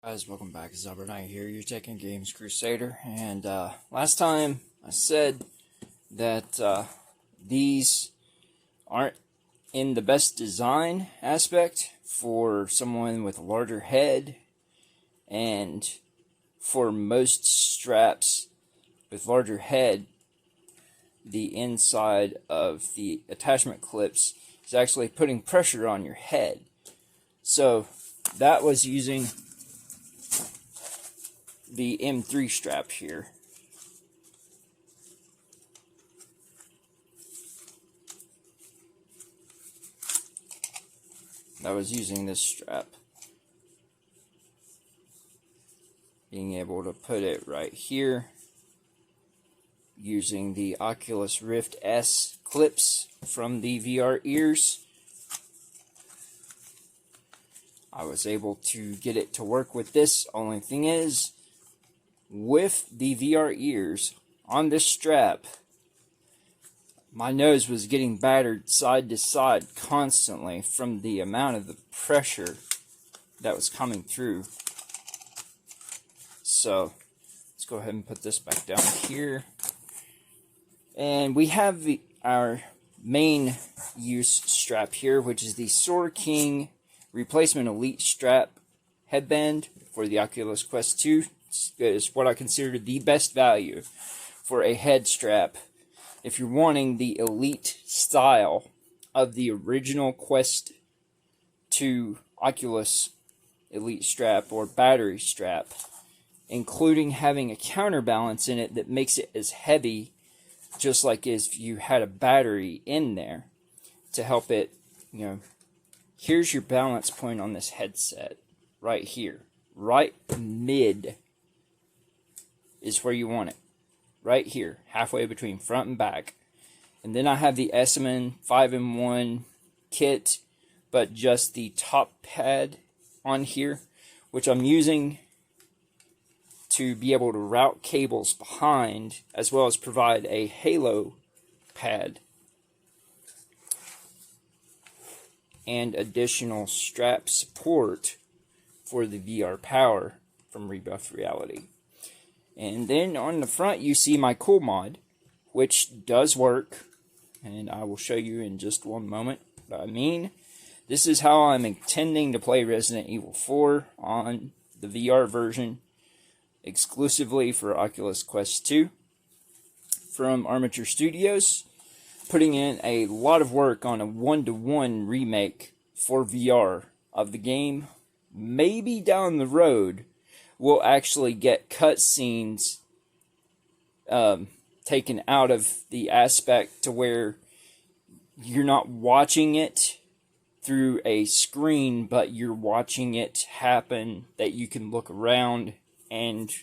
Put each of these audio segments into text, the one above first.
Guys, welcome back. It's Albert Knight here, your Tech and Games Crusader. And last time I said that these aren't in the best design aspect for someone with a larger head, and for most straps with larger head, the inside of the attachment clips is actually putting pressure on your head. So that was using the M3 strap here. I was using this strap, being able to put it right here using the Oculus Rift S clips from the VR ears. I was able to get it to work with this. Only thing is, with the VR ears on this strap, my nose was getting battered side to side constantly from the amount of the pressure that was coming through. So let's go ahead and put this back down here. And we have our main use strap here, which is the Soarking replacement elite strap headband for the Oculus Quest 2. Is what I consider the best value for a head strap if you're wanting the elite style of the original Quest 2 Oculus elite strap or battery strap, including having a counterbalance in it that makes it as heavy, just like if you had a battery in there to help it, here's your balance point on this headset right here. Right mid is where you want it. Right here, halfway between front and back. And then I have the MASiKEN 5-in-1 kit, but just the top pad on here, which I'm using to be able to route cables behind, as well as provide a halo pad and additional strap support for the VR power from Rebuff Reality. And then on the front you see my cool mod, which does work, and I will show you in just one moment what I mean. This is how I'm intending to play Resident Evil 4 on the VR version, exclusively for Oculus Quest 2 from Armature Studios, putting in a lot of work on a 1-to-1 remake for VR of the game. Maybe down the road we'll actually get cutscenes taken out of the aspect to where you're not watching it through a screen, but you're watching it happen, that you can look around and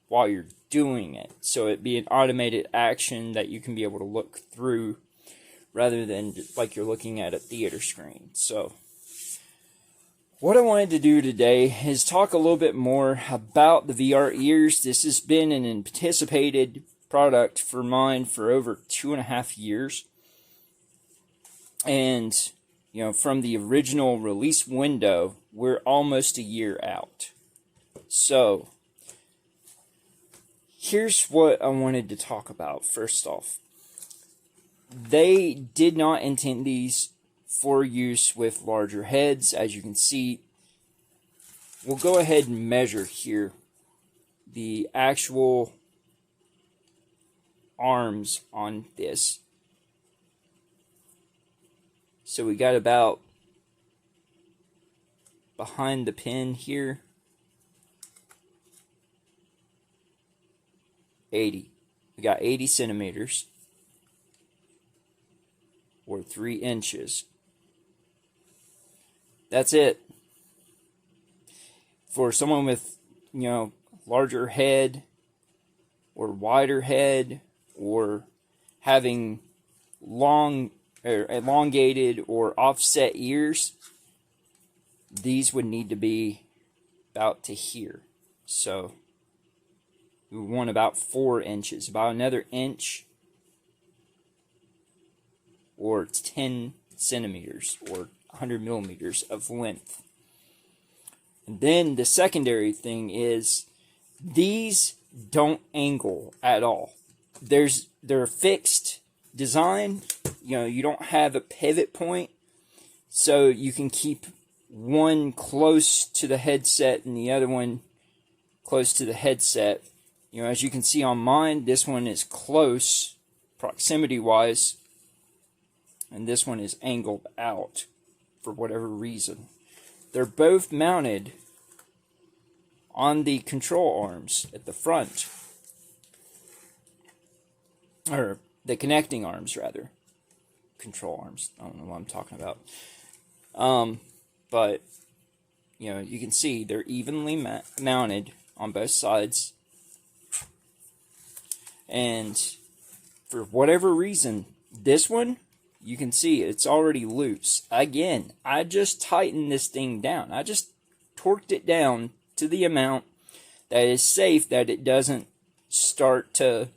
while you're doing it. So it be an automated action that you can be able to look through rather than like you're looking at a theater screen. So what I wanted to do today is talk a little bit more about the VR ears. This has been an anticipated product for mine for over 2.5 years. And, from the original release window, we're almost a year out. So, here's what I wanted to talk about first off. They did not intend these for use with larger heads. As you can see, we'll go ahead and measure here the actual arms on this. So we got about behind the pin here 80. We got 80 centimeters or 3 inches. That's it. For someone with, larger head or wider head, or having long or elongated or offset ears, these would need to be about to here. So we want about 4 inches, about another inch or 10 centimeters or 100 millimeters of length. And then the secondary thing is these don't angle at all. They're a fixed design. You know, you don't have a pivot point, so you can keep one close to the headset and the other one close to the headset. You know, as you can see on mine, this one is close proximity wise, and this one is angled out for whatever reason. They're both mounted on the control arms at the front, or the connecting arms rather. Control arms, I don't know what I'm talking about. But you know, you can see they're evenly mounted on both sides, and for whatever reason, this one, you can see it's already loose. Again, I just tightened this thing down. I just torqued it down to the amount that is safe, that it doesn't start to,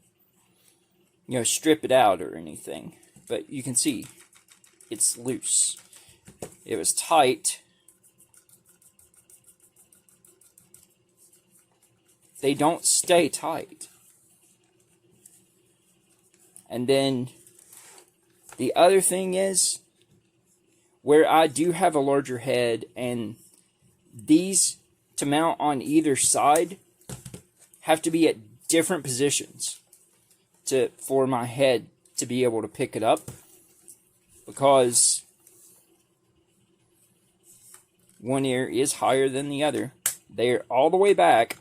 you know, strip it out or anything. But you can see it's loose. It was tight. They don't stay tight. And then the other thing is, where I do have a larger head, and these to mount on either side have to be at different positions for my head to be able to pick it up, because one ear is higher than the other. They're all the way back.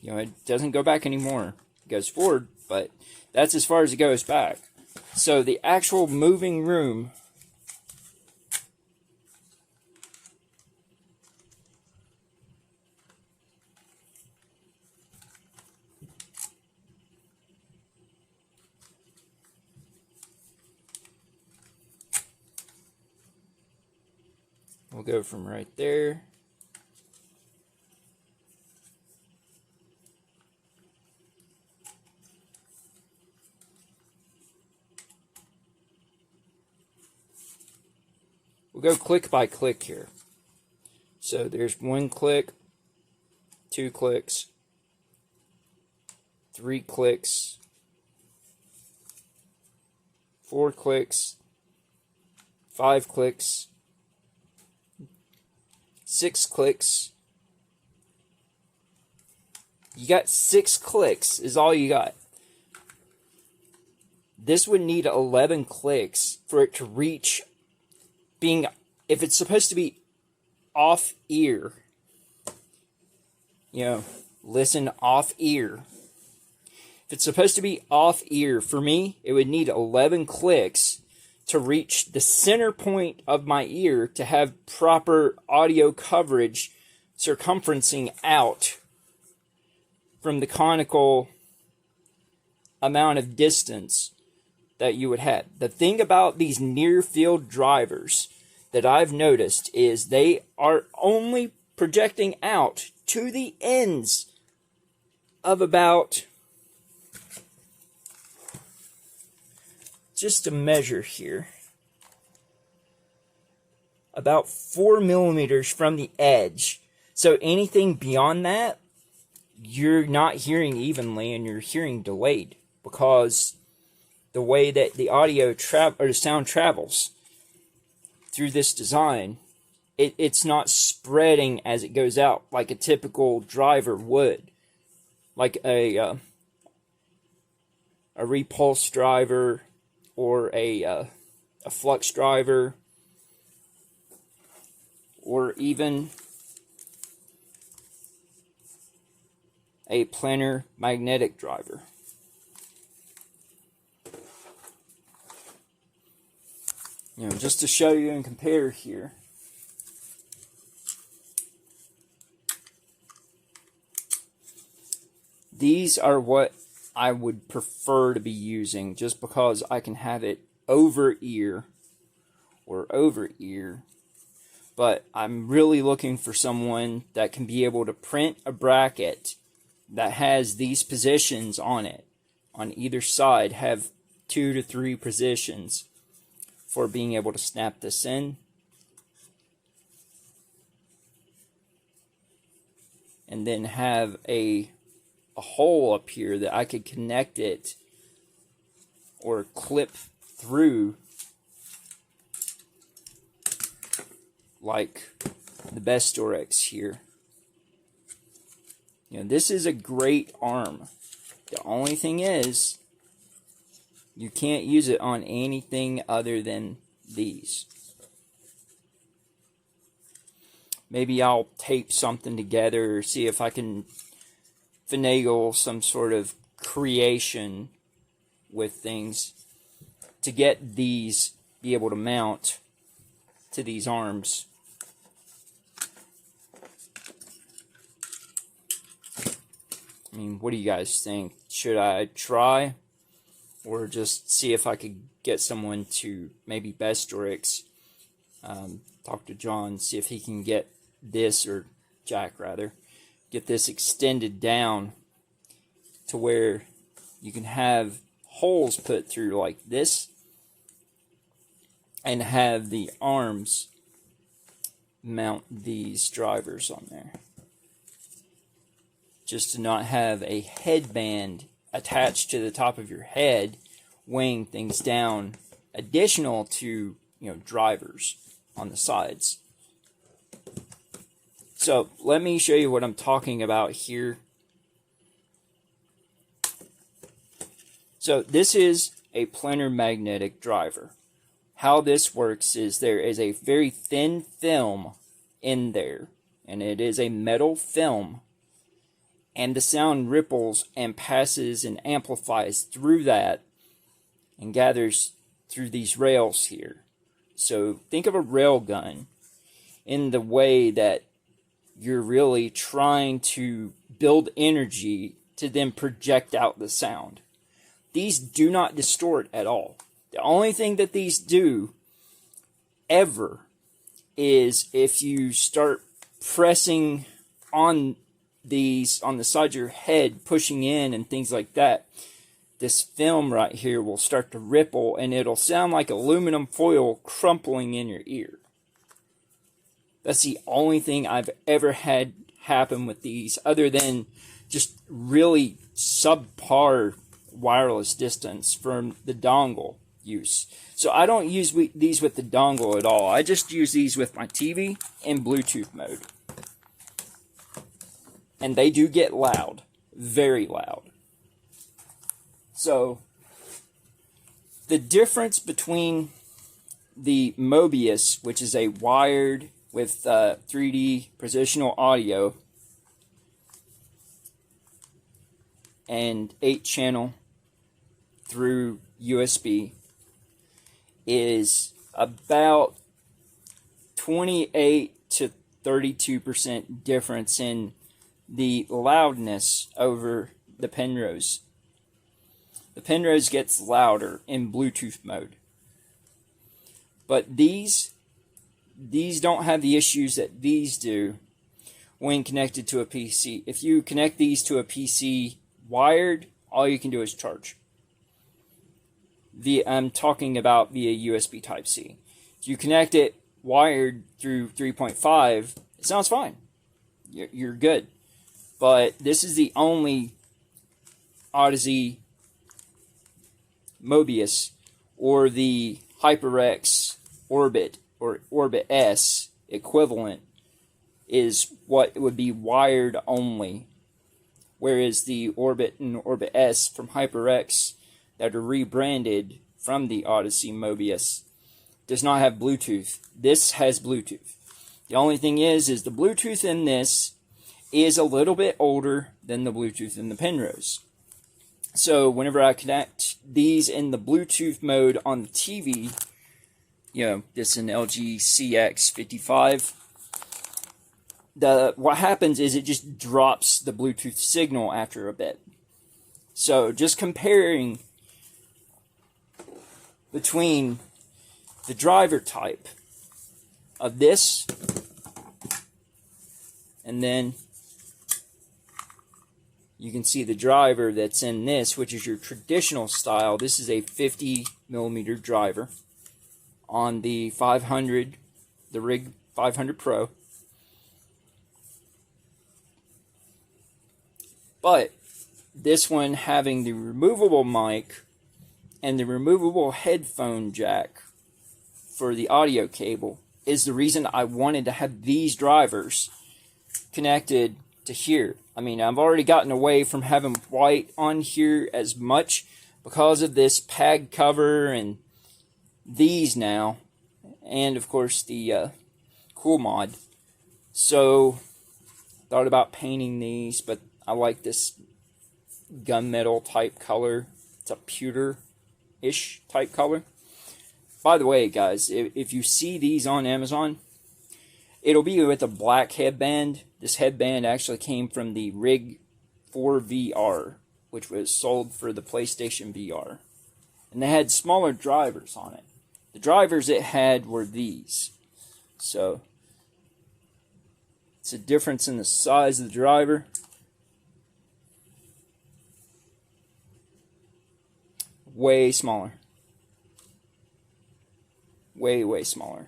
You know, it doesn't go back anymore. It goes forward, but that's as far as it goes back. So the actual moving room will go from right there we'll go click by click here. So there's 1 click, 2 clicks, 3 clicks, 4 clicks, 5 clicks, 6 clicks. You got 6 clicks is all you got. This would need 11 clicks for it to reach being, if it's supposed to be off ear, you know, listen, off ear. If it's supposed to be off ear, for me, it would need 11 clicks to reach the center point of my ear to have proper audio coverage circumferencing out from the conical amount of distance that you would have. The thing about these near field drivers that I've noticed is they are only projecting out to the ends of about, just to measure here, about 4 millimeters from the edge. So anything beyond that, you're not hearing evenly and you're hearing delayed, because the way that the audio or the sound travels through this design, it's not spreading as it goes out like a typical driver would, like a repulse driver or a flux driver, or even a planar magnetic driver. You know, just to show you and compare here. These are what I would prefer to be using, just because I can have it over ear or over ear. But I'm really looking for someone that can be able to print a bracket that has these positions on it. On either side, have 2 to 3 positions for being able to snap this in. and then have a hole up here that I could connect it or clip through, like the Bestorex here. You know, this is a great arm. The only thing is, you can't use it on anything other than these. Maybe I'll tape something together or see if I can finagle some sort of creation with things to get these, be able to mount to these arms. I mean, what do you guys think? Should I try, or just see if I could get someone to, maybe Bestorex, talk to John, see if he can get this, or Jack rather, get this extended down to where you can have holes put through like this, and have the arms mount these drivers on there. Just to not have a headband attached to the top of your head weighing things down, additional to, you know, drivers on the sides. So let me show you what I'm talking about here. So this is a planar magnetic driver. How this works is there is a very thin film in there, and it is a metal film, and the sound ripples and passes and amplifies through that and gathers through these rails here. So think of a rail gun in the way that you're really trying to build energy to then project out the sound. These do not distort at all. The only thing that these do ever is if you start pressing on these on the side of your head, pushing in and things like that, this film right here will start to ripple and it'll sound like aluminum foil crumpling in your ear. That's the only thing I've ever had happen with these, other than just really subpar wireless distance from the dongle use. So I don't use these with the dongle at all. I just use these with my TV in Bluetooth mode. And they do get loud, very loud. So the difference between the Mobius, which is a wired with 3D positional audio and 8-channel through USB, is about 28 to 32% difference in the loudness over the Penrose. The Penrose gets louder in Bluetooth mode. But these don't have the issues that these do when connected to a PC. If you connect these to a PC wired, all you can do is charge. I'm talking about via USB Type-C. If you connect it wired through 3.5, it sounds fine. You're good. But this is the only Odyssey Mobius or the HyperX Orbit or Orbit S equivalent is what would be wired only. Whereas the Orbit and Orbit S from HyperX that are rebranded from the Odyssey Mobius does not have Bluetooth. This has Bluetooth. The only thing is the Bluetooth in this is a little bit older than the Bluetooth in the Penrose. So whenever I connect these in the Bluetooth mode on the TV, you know, this is an LG CX55, what happens is it just drops the Bluetooth signal after a bit. So just comparing between the driver type of this and then you can see the driver that's in this, which is your traditional style. This is a 50mm driver on the 500, the Rig 500 Pro. But this one having the removable mic and the removable headphone jack for the audio cable is the reason I wanted to have these drivers connected to here. I mean, I've already gotten away from having white on here as much because of this pad cover and these now, and of course the cool mod. So thought about painting these, but I like this gunmetal type color. It's a pewter-ish type color. By the way, guys, if you see these on Amazon, it'll be with a black headband. This headband actually came from the Rig 4 VR, which was sold for the PlayStation VR. And they had smaller drivers on it. The drivers it had were these. So, it's a difference in the size of the driver. Way smaller. Way smaller.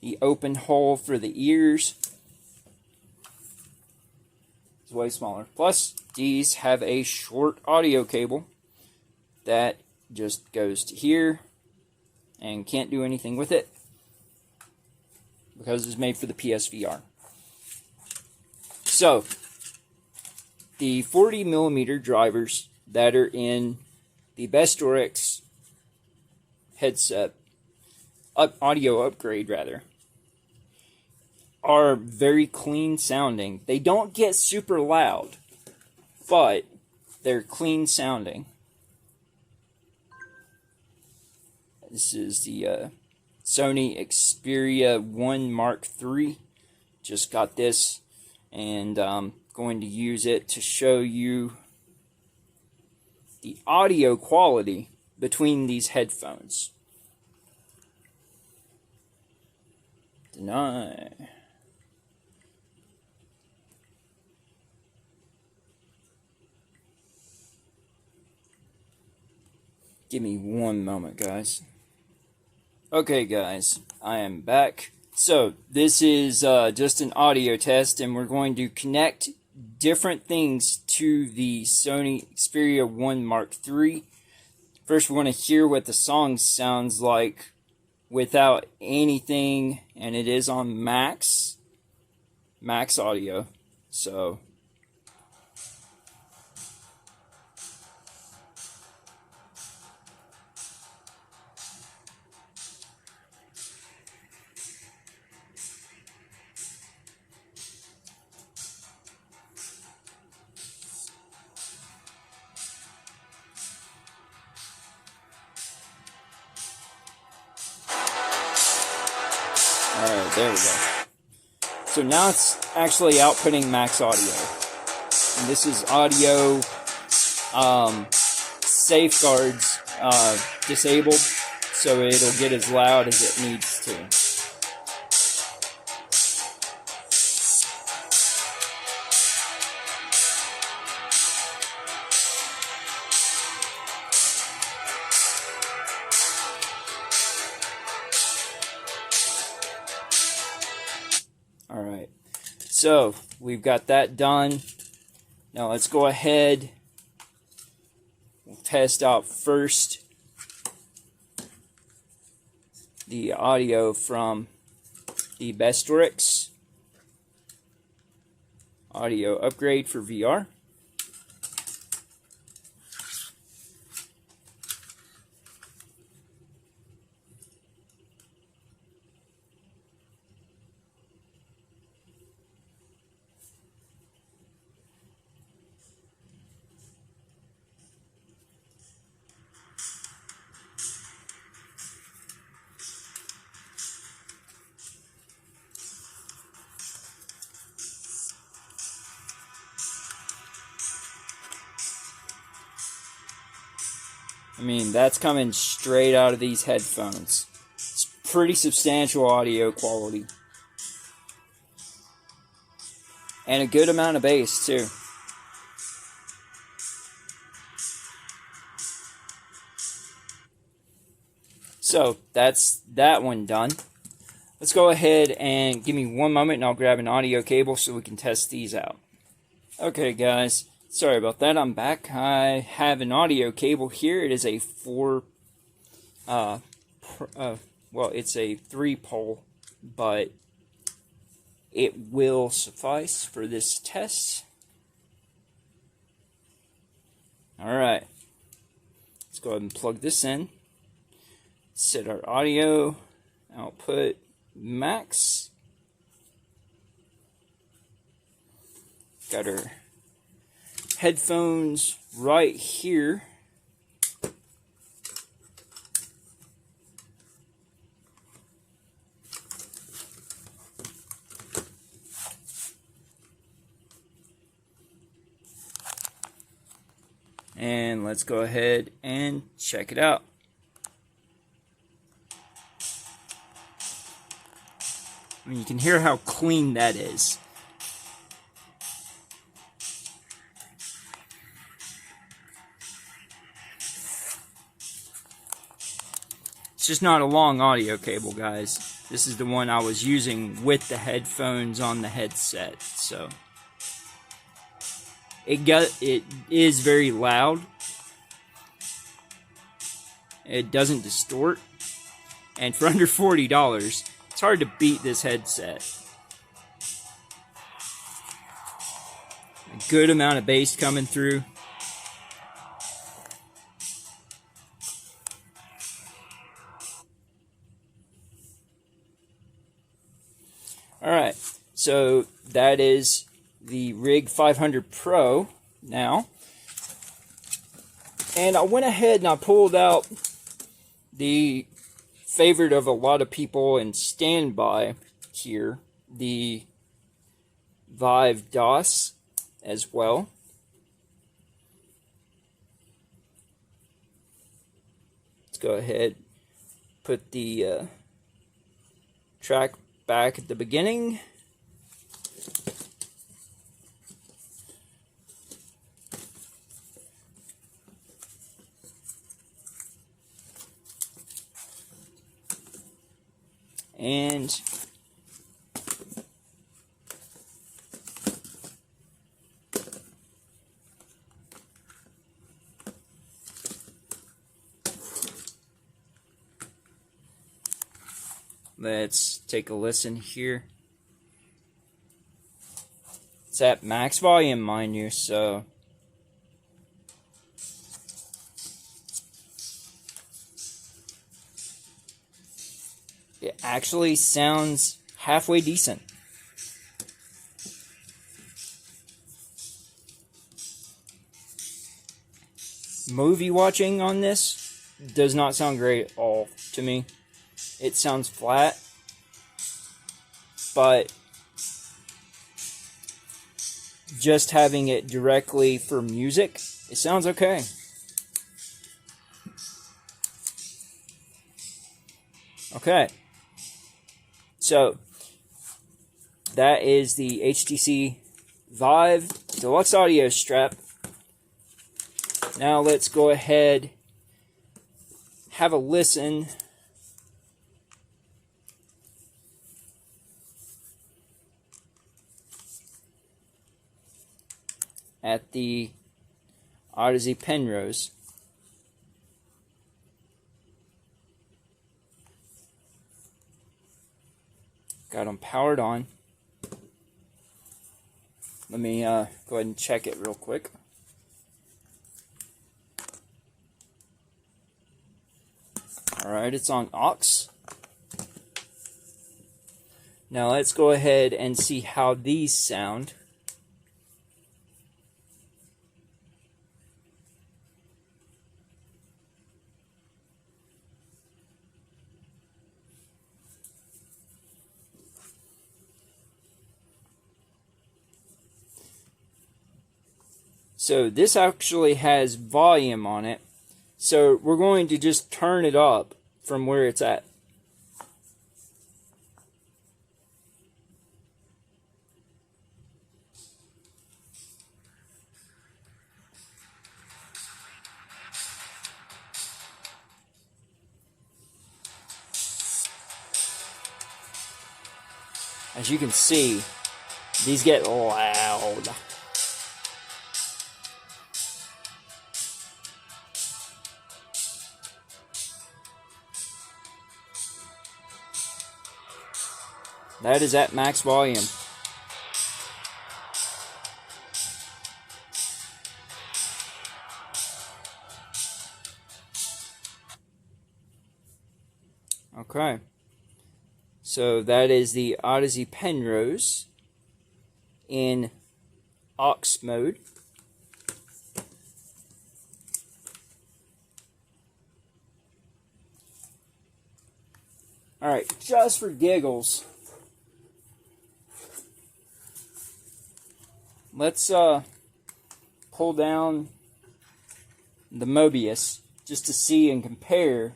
The open hole for the ears is way smaller. Plus, these have a short audio cable that just goes to here and can't do anything with it because it's made for the PSVR. So, the 40mm drivers that are in the Bestorix headset audio upgrade, rather, are very clean sounding. They don't get super loud, but they're clean sounding. This is the Sony Xperia 1 Mark III. Just got this, and I'm going to use it to show you the audio quality between these headphones. Deny. Give me one moment, guys. Okay, guys, I am back. So, this is just an audio test, and we're going to connect different things to the Sony Xperia 1 Mark III. First, we want to hear what the song sounds like without anything, and it is on max audio. So, alright, there we go. So now it's actually outputting max audio. And this is audio safeguards disabled, so it'll get as loud as it needs to. Alright, so we've got that done. Now let's go ahead. We'll test out first the audio from the Bestorix audio upgrade for VR. I mean, that's coming straight out of these headphones. It's pretty substantial audio quality. And a good amount of bass, too. So, that's that one done. Let's go ahead and give me one moment and I'll grab an audio cable so we can test these out. Okay, guys. Sorry about that, I'm back. I have an audio cable here. It is a well, it's a 3-pole, but it will suffice for this test. Alright, let's go ahead and plug this in. Set our audio output max. Got our headphones right here. And let's go ahead and check it out. I mean, you can hear how clean that is. It's just not a long audio cable, guys. This is the one I was using with the headphones on the headset, so it is very loud. It doesn't distort, and for under $40, it's hard to beat this headset. A good amount of bass coming through. Alright, so that is the Rig 500 Pro now. And I went ahead and I pulled out the favorite of a lot of people in standby here, the Vive DOS as well. Let's go ahead, put the track back at the beginning. And let's take a listen here. It's at max volume, mind you, so it actually sounds halfway decent. Movie watching on this does not sound great at all to me. It sounds flat, but just having it directly for music, it sounds okay. Okay, so that is the HTC Vive Deluxe Audio Strap. Now let's go ahead, have a listen at the Odyssey Penrose. Got them powered on. Let me go ahead and check it real quick. Alright, it's on aux. Now let's go ahead and see how these sound. So this actually has volume on it. So we're going to just turn it up from where it's at. As you can see, these get loud. that is at max volume. Okay, so that is the Odyssey Penrose in aux mode. Alright, just for giggles, let's pull down the Mobius just to see and compare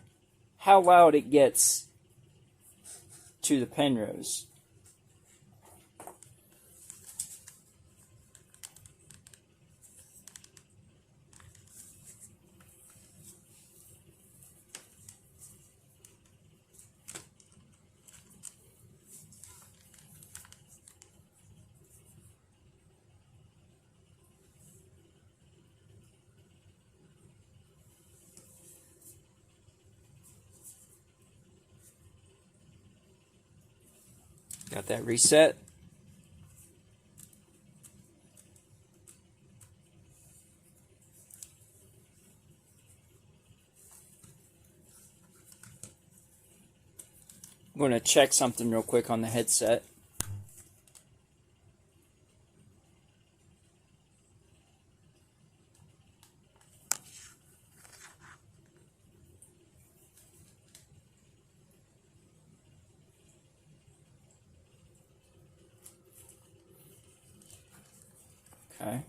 how loud it gets to the Penrose. Got that reset. I'm going to check something real quick on the headset. Okay.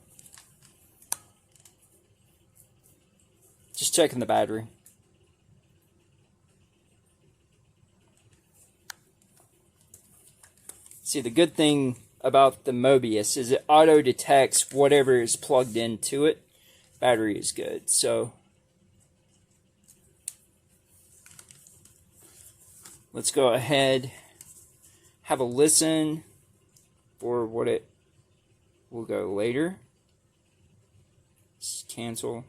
Just checking the battery. See, the good thing about the Mobius is it auto detects whatever is plugged into it. Battery is good. So let's go ahead, have a listen for what it will go later. Just cancel.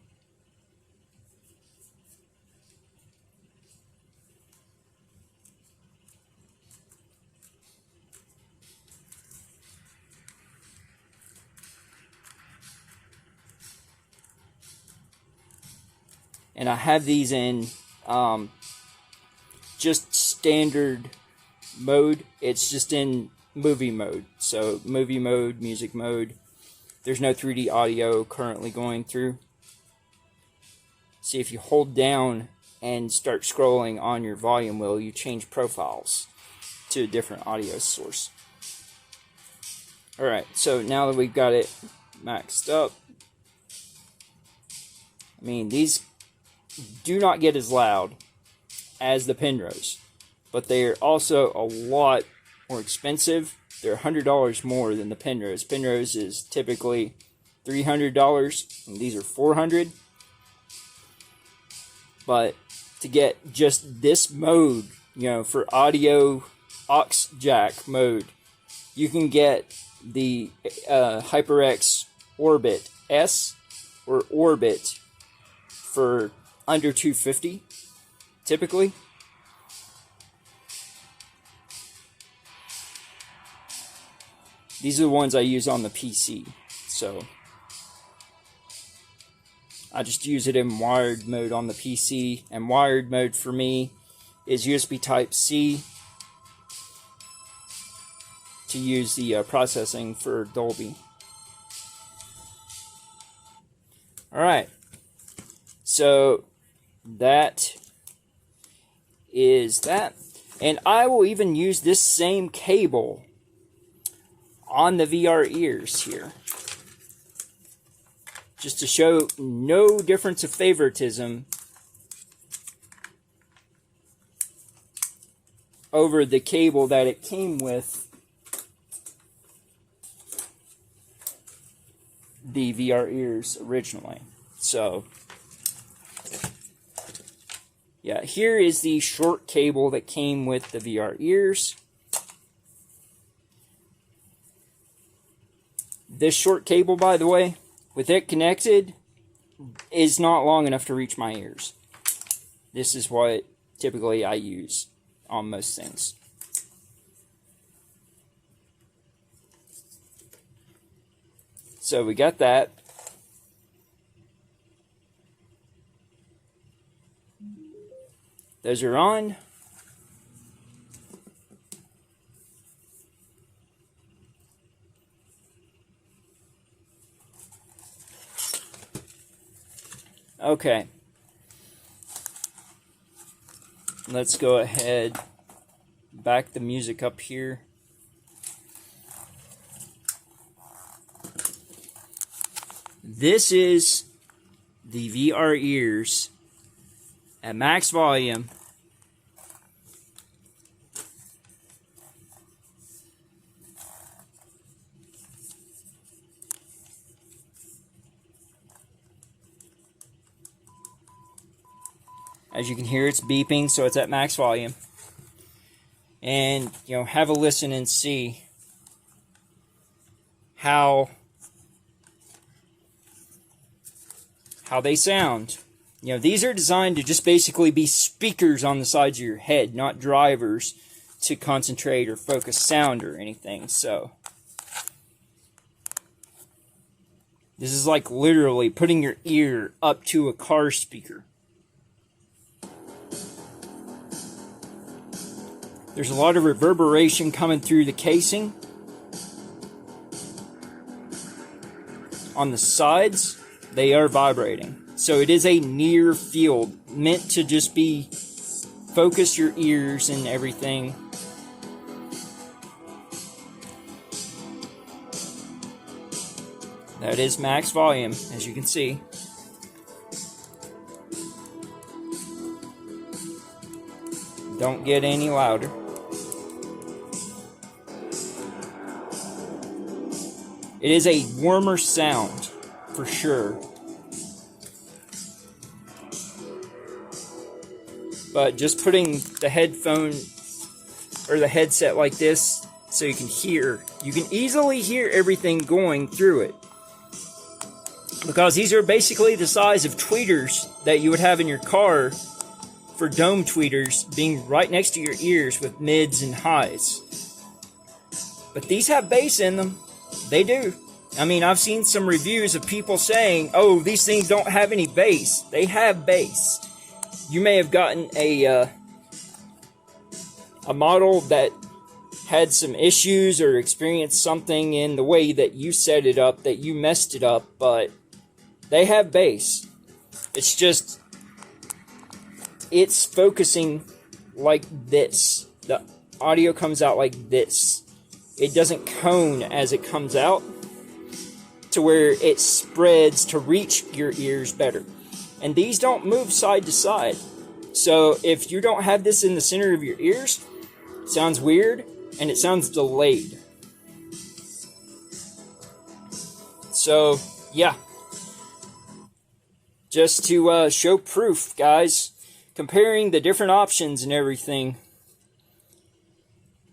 And I have these in just standard mode. It's just in movie mode. So movie mode, music mode. There's no 3D audio currently going through. See, if you hold down and start scrolling on your volume wheel, you change profiles to a different audio source. Alright, so now that we've got it maxed up, I mean, these do not get as loud as the Penrose, but they are also a lot more expensive. They're $100 more than the Penrose. Penrose is typically $300, and these are $400. But to get just this mode, you know, for audio aux jack mode, you can get the HyperX Orbit S or Orbit for under $250 typically. These are the ones I use on the PC, so I just use it in wired mode on the PC, and wired mode for me is USB Type-C to use the processing for Dolby. Alright, so that is that, and I will even use this same cable on the VR ears here, just to show no difference of favoritism over the cable that it came with the VR ears originally. So yeah, here is the short cable that came with the VR ears. This short cable, by the way, with it connected, is not long enough to reach my ears. This is what typically I use on most things. So we got that. Those are on. Okay. Let's go ahead, back the music up here. This is the VR ears at max volume. As you can hear, it's beeping, so it's at max volume. And, you know, have a listen and see how they sound. You know, these are designed to just basically be speakers on the sides of your head, not drivers to concentrate or focus sound or anything. So this is like literally putting your ear up to a car speaker. There's a lot of reverberation coming through the casing. On the sides, they are vibrating. So it is a near field, meant to just be focus your ears and everything. That is max volume, as you can see. Don't get any louder. It is a warmer sound, for sure. But just putting the headphone or the headset like this so you can easily hear everything going through it. Because these are basically the size of tweeters that you would have in your car for dome tweeters, being right next to your ears with mids and highs. But these have bass in them. They do. I mean, I've seen some reviews of people saying, oh, these things don't have any bass. They have bass. You may have gotten a model that had some issues or experienced something in the way that you set it up, that you messed it up, but they have bass. It's just, it's focusing like this. The audio comes out like this. It doesn't cone as it comes out to where it spreads to reach your ears better. And these don't move side to side. So if you don't have this in the center of your ears, it sounds weird and it sounds delayed. So, yeah. Just to show proof, guys. Comparing the different options and everything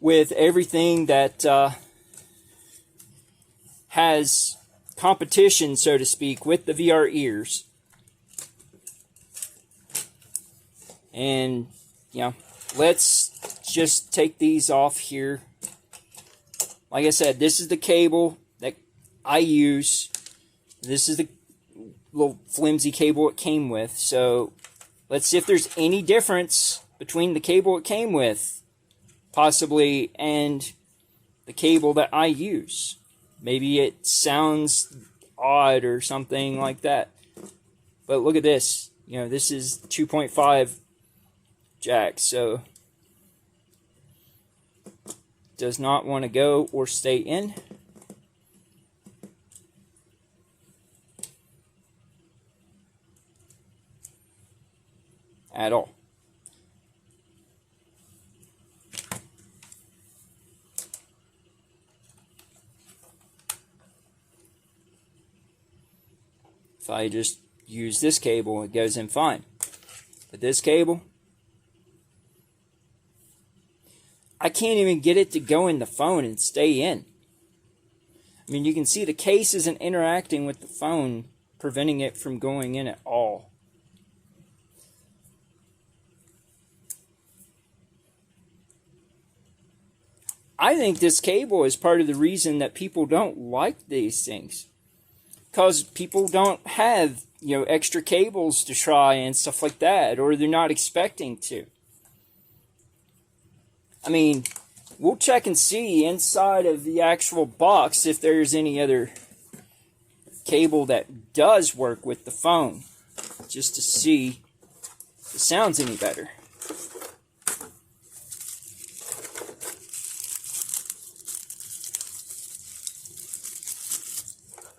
with everything that has competition, so to speak, with the VR ears. And, you know, let's just take these off here. Like I said, this is the cable that I use. This is the little flimsy cable it came with. So, let's see if there's any difference between the cable it came with, possibly, and the cable that I use. Maybe it sounds odd or something like that. But look at this. You know, this is 2.5 jack, so does not want to go or stay in. At all. If I just use this cable, it goes in fine. But this cable, I can't even get it to go in the phone and stay in. I mean, you can see the case isn't interacting with the phone, preventing it from going in at all. I think this cable is part of the reason that people don't like these things. because people don't have, extra cables to try and stuff like that, or they're not expecting to. I mean, we'll check and see inside of the actual box if there's any other cable that does work with the phone, just to see if it sounds any better.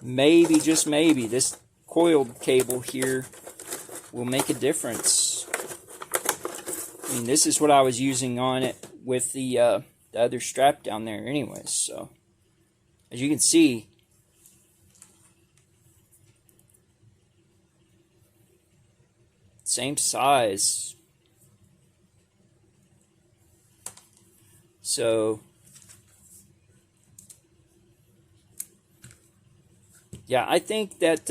Maybe, just maybe, this coiled cable here will make a difference. I mean, this is what I was using on it with the other strap down there anyways. So, as you can see, same size. So, yeah, I think that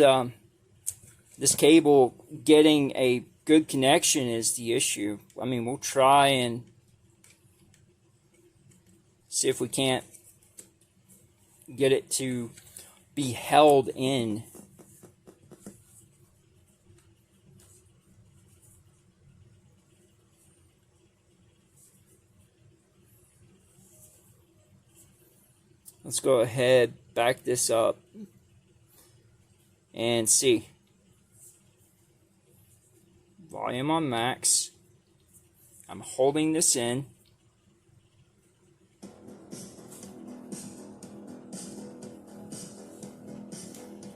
this cable getting a good connection is the issue. I mean, we'll try and see if we can't get it to be held in. Let's go ahead, back this up, and see. Volume on max. I'm holding this in.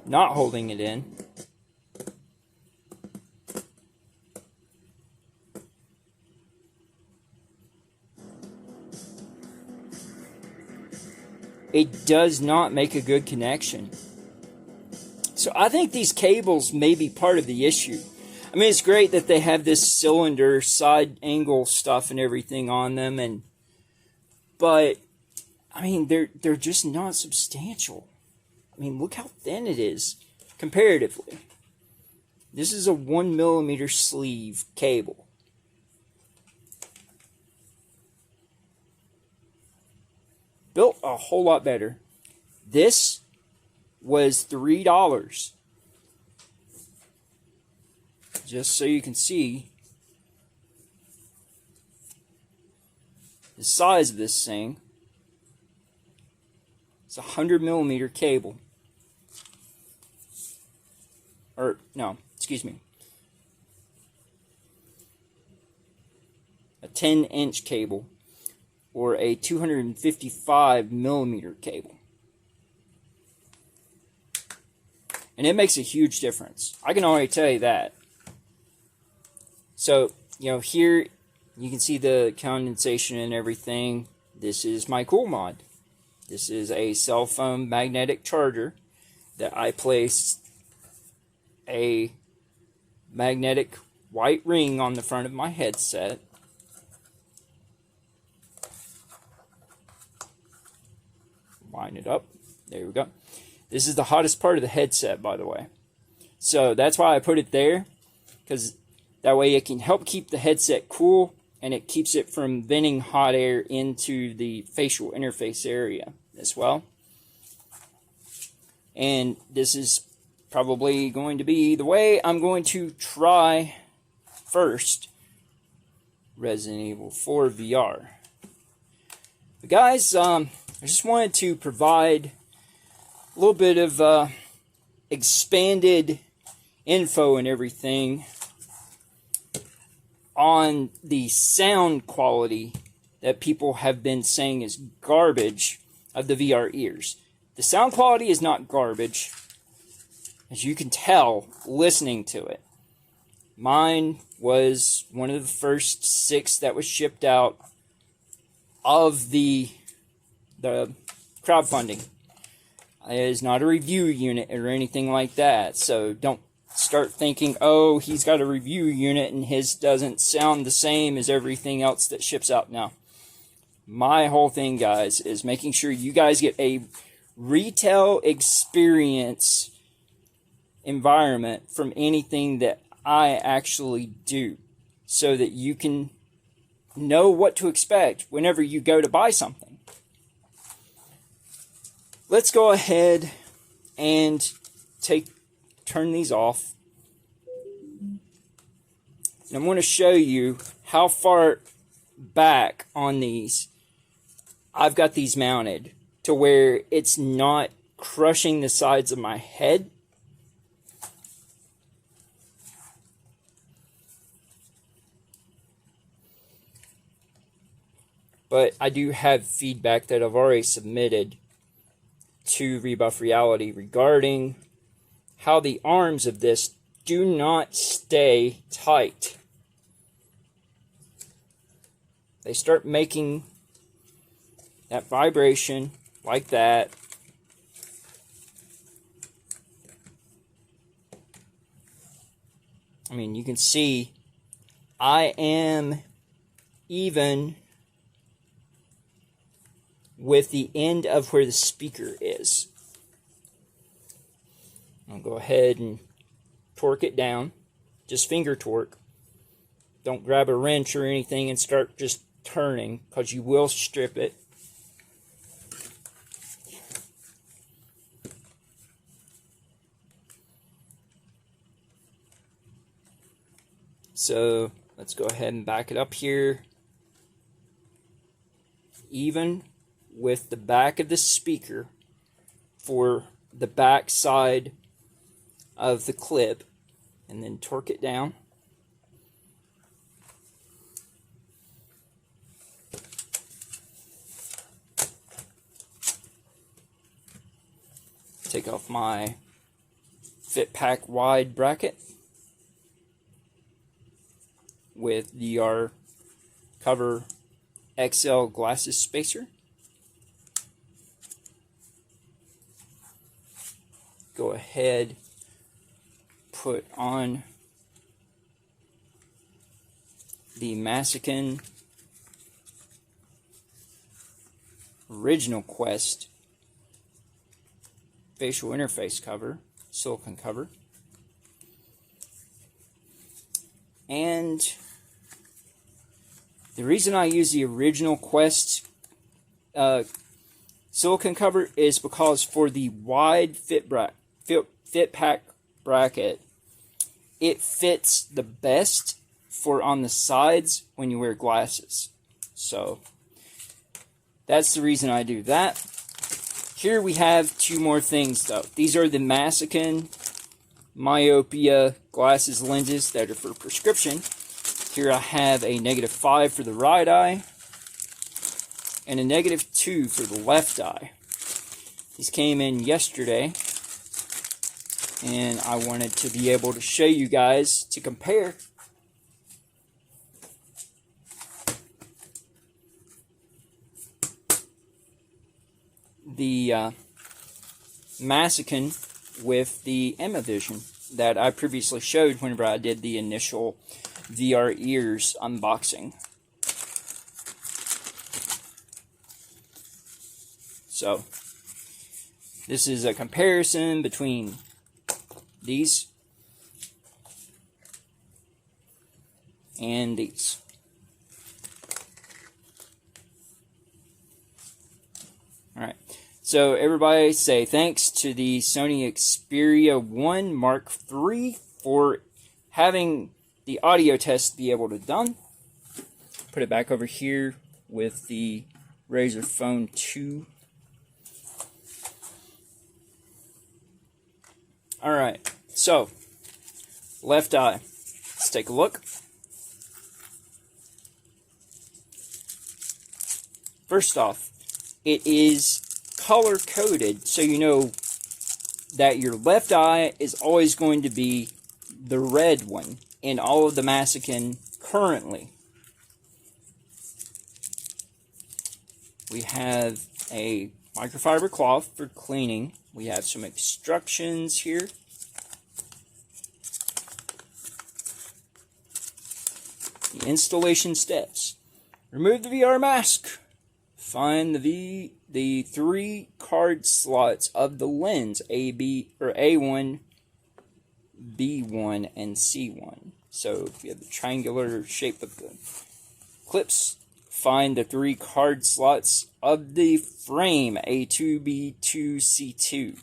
Not holding it in. It does not make a good connection. So I think these cables may be part of the issue. I mean, it's great that they have this cylinder side angle stuff and everything on them, but I mean, they're just not substantial. I mean, look how thin it is comparatively. This is a 1mm sleeve cable. Built a whole lot better. This was $3. Just so you can see the size of this thing. It's a 100mm cable. Or, no, excuse me. A 10-inch cable. Or a 255mm cable. And it makes a huge difference. I can already tell you that. So, here you can see the condensation and everything. This is my cool mod. This is a cell phone magnetic charger that I placed a magnetic white ring on the front of my headset. Line it up. There we go. This is the hottest part of the headset, by the way. So that's why I put it there, because that way it can help keep the headset cool, and it keeps it from venting hot air into the facial interface area as well. And this is probably going to be the way I'm going to try first Resident Evil 4 VR. But guys, I just wanted to provide a little bit of expanded info and everything on the sound quality that people have been saying is garbage of the VR ears. The sound quality is not garbage, as you can tell listening to it. Mine was one of the first 6 that was shipped out of the crowdfunding. It is not a review unit or anything like that, so don't start thinking, oh, he's got a review unit and his doesn't sound the same as everything else that ships out now. My whole thing, guys, is making sure you guys get a retail experience environment from anything that I actually do, so that you can know what to expect whenever you go to buy something. Let's go ahead and turn these off. And I'm going to show you how far back on these I've got these mounted to where it's not crushing the sides of my head. But I do have feedback that I've already submitted to Rebuff Reality regarding how the arms of this do not stay tight. They start making that vibration like that. I mean, you can see I am even with the end of where the speaker is. I'll go ahead and torque it down. Just finger torque. Don't grab a wrench or anything and start just turning, because you will strip it. So let's go ahead and back it up here. Even with the back of the speaker for the back side of the clip, and then torque it down. Take off my fit pack wide bracket with DR cover XL glasses spacer. Go ahead, put on the MASiKEN Original Quest facial interface cover, silicone cover. And the reason I use the Original Quest silicone cover is because for the wide fit pack bracket, it fits the best for on the sides when you wear glasses. So that's the reason I do that. Here we have two more things though. These are the MASiKEN Myopia glasses lenses that are for prescription. Here I have a -5 for the right eye and a -2 for the left eye. These came in yesterday, and I wanted to be able to show you guys to compare. The MASiKEN with the Amavasion that I previously showed whenever I did the initial VR ears unboxing. So this is a comparison between these and these. Alright, so everybody say thanks to the Sony Xperia 1 Mark III for having the audio test be able to done. Put it back over here with the Razer Phone 2. Alright, so left eye. Let's take a look. First off, it is color coded, so you know that your left eye is always going to be the red one in all of the MASiKEN currently. We have a microfiber cloth for cleaning. We have some instructions here. The installation steps. Remove the VR mask. Find the 3 card slots of the lens A1, B1, and C1. So if you have the triangular shape of the clips, find the 3 card slots of the frame A2, B2, C2.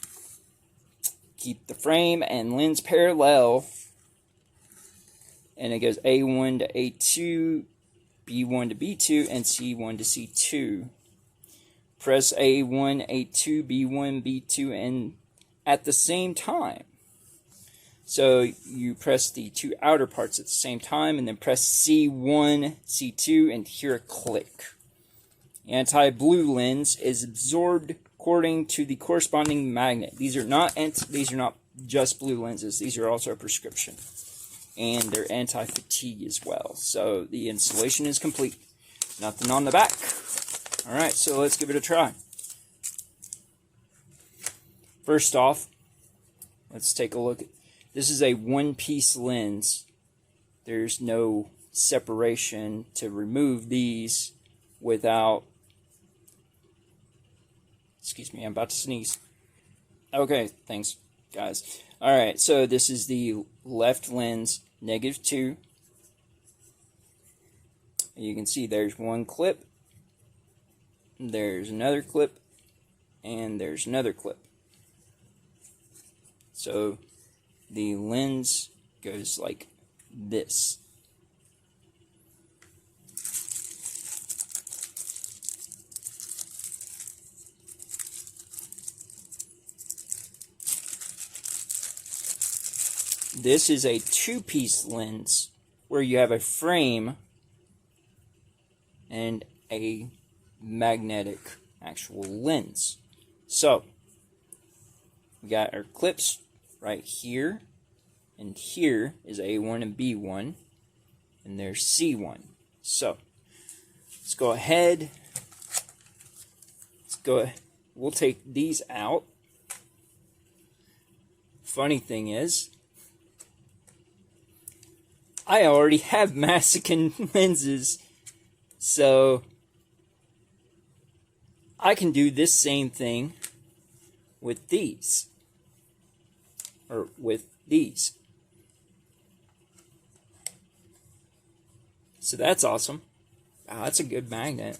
keep the frame and lens parallel, and it goes A1 to A2, B1 to B2, and C1 to C2. Press A1, A2, B1, B2, and at the same time. So you press the two outer parts at the same time, and then press C1, C2, and hear a click. Anti-blue lens is absorbed according to the corresponding magnet. These are not just blue lenses. These are also a prescription, and they're anti-fatigue as well. So the installation is complete. Nothing on the back. All right, so let's give it a try. First off, let's take a look. This is a one-piece lens. There's no separation to remove these without... Excuse me, I'm about to sneeze. Okay, thanks, guys. Alright, so this is the left lens, -2. You can see there's one clip, there's another clip, and there's another clip. So the lens goes like this. This is a two-piece lens where you have a frame and a magnetic actual lens. So we got our clips right here, and here is A1 and B1, and there's C1. So let's go ahead. We'll take these out. Funny thing is, I already have MASiKEN lenses, so I can do this same thing with these, or with these. So that's awesome. Wow, that's a good magnet.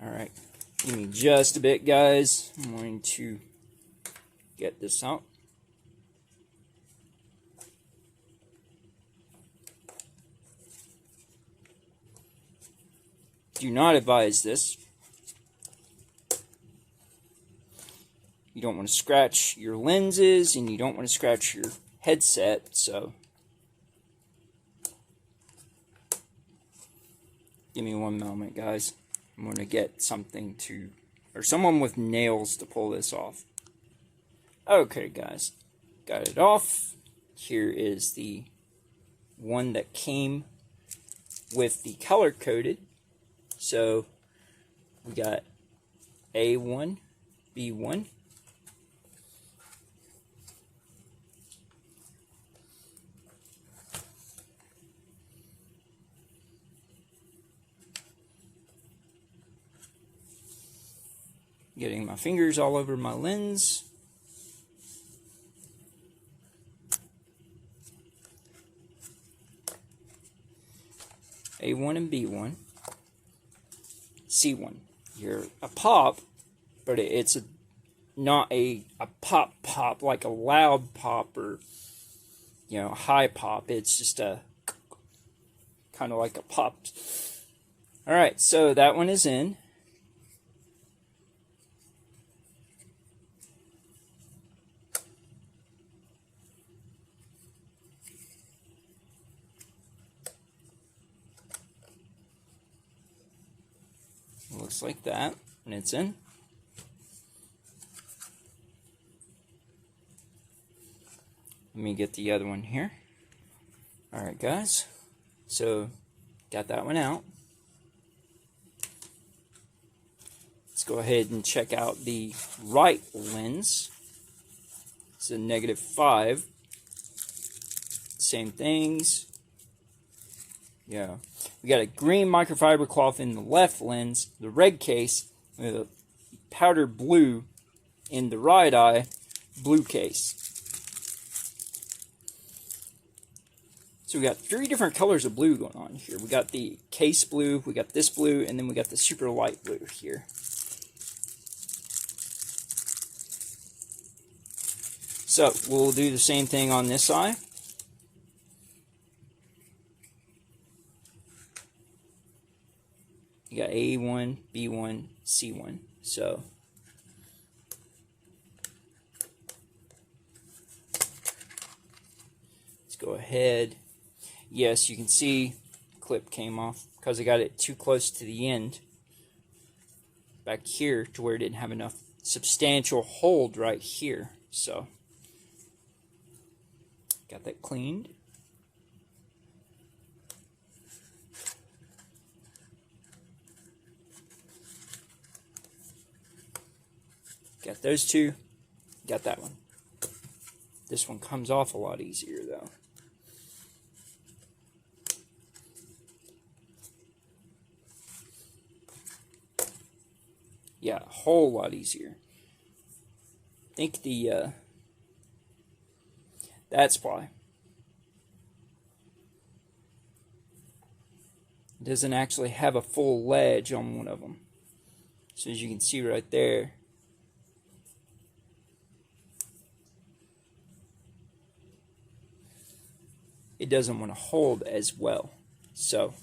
Alright, give me just a bit, guys. I'm going to get this out. Do not advise this. You don't want to scratch your lenses, and you don't want to scratch your headset, so give me one moment, guys. I'm going to get something to, or someone with nails to pull this off. Okay, guys, got it off. Here is the one that came with the color-coded. So we got A1, B1. Getting my fingers all over my lens. A1 and B1. C1. You're a pop, but it's not a pop like a loud pop or, you know, high pop. It's just a kind of like a pop. Alright, so that one is in. Looks like that, and it's in. Let me get the other one here. Alright, guys. So, got that one out. Let's go ahead and check out the right lens. It's a -5. Same things. Yeah. We got a green microfiber cloth in the left lens, the red case, with a powder blue in the right eye, blue case. So we got 3 different colors of blue going on here. We got the case blue, we got this blue, and then we got the super light blue here. So we'll do the same thing on this eye. You got A1, B1, C1. So let's go ahead. Yes, you can see clip came off because I got it too close to the end back here to where it didn't have enough substantial hold right here. So got that cleaned. Got those 2. Got that one. This one comes off a lot easier though. Yeah, a whole lot easier. I think that's why. It doesn't actually have a full ledge on one of them. So as you can see right there, it doesn't want to hold as well. So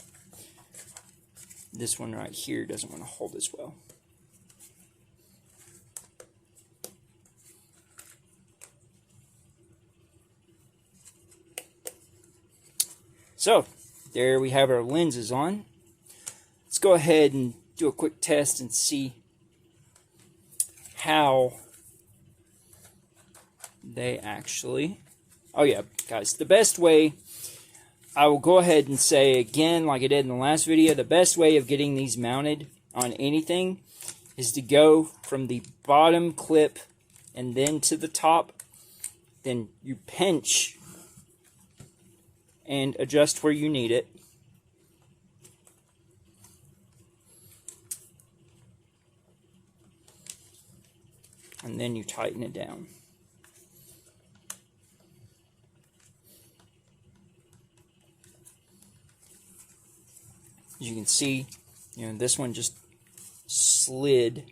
this one right here doesn't want to hold as well. So there we have our lenses on. Let's go ahead and do a quick test and see how they actually... Oh yeah, guys, the best way, I will go ahead and say again, like I did in the last video, the best way of getting these mounted on anything is to go from the bottom clip and then to the top. Then you pinch and adjust where you need it. And then you tighten it down. As you can see, this one just slid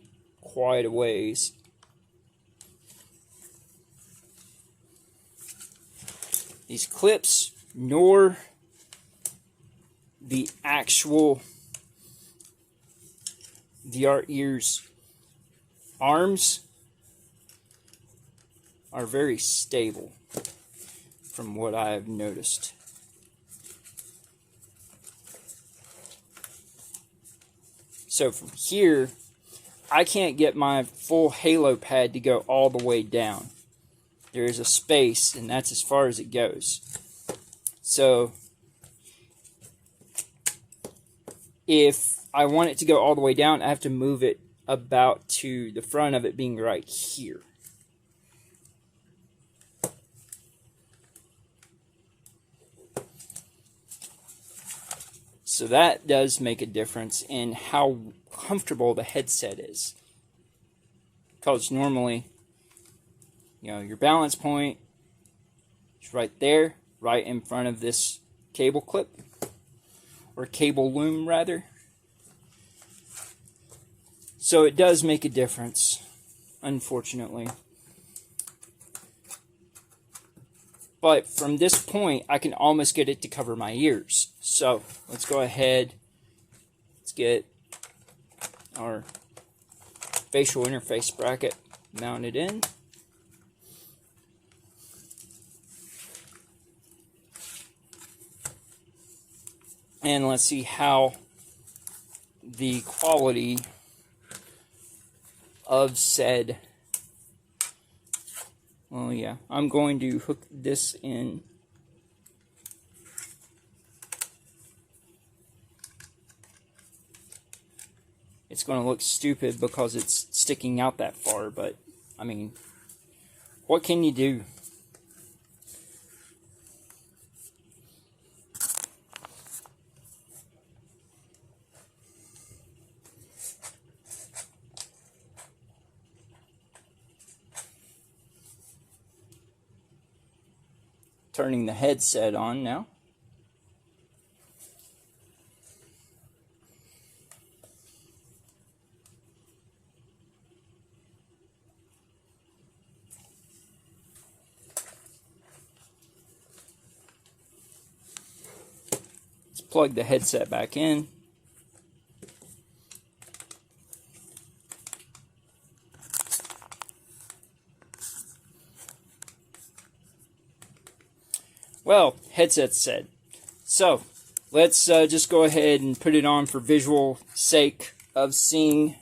quite a ways. These clips, nor the actual VR ears arms are very stable from what I have noticed. So from here, I can't get my full halo pad to go all the way down. There is a space, and that's as far as it goes. So if I want it to go all the way down, I have to move it about to the front of it being right here. So that does make a difference in how comfortable the headset is. Because normally, your balance point is right there, right in front of this cable clip, or cable loom rather. So it does make a difference, unfortunately. But from this point, I can almost get it to cover my ears. So let's go ahead, let's get our facial interface bracket mounted in. And let's see how the quality of said... Well, yeah, I'm going to hook this in. It's going to look stupid because it's sticking out that far, but, I mean, what can you do? Turning the headset on now. plug the headset back in. Well, headset's set. So, let's just go ahead and put it on for visual sake of seeing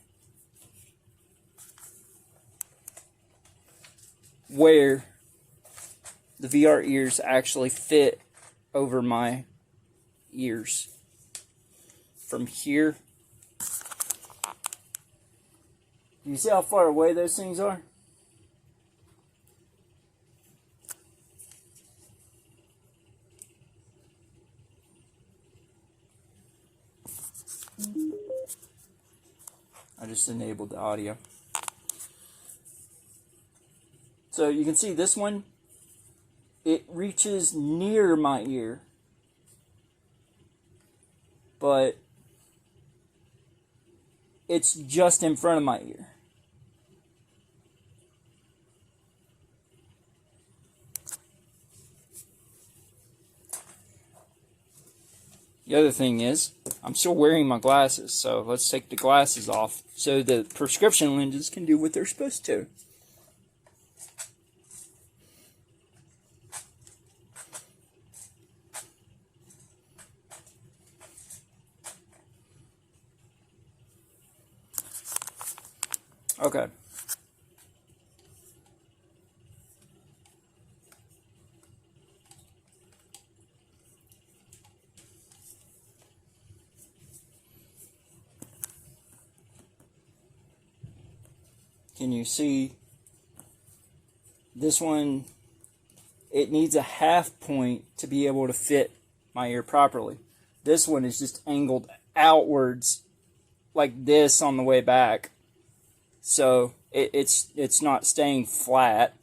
where the VR ears actually fit over my ears. From here. Do you see how far away those things are? I just enabled the audio. So you can see this one, it reaches near my ear, but it's just in front of my ear. The other thing is, I'm still wearing my glasses, so let's take the glasses off so the prescription lenses can do what they're supposed to. Okay. Can you see this one? It needs a half point to be able to fit my ear properly. This one is just angled outwards like this on the way back. So it's not staying flat.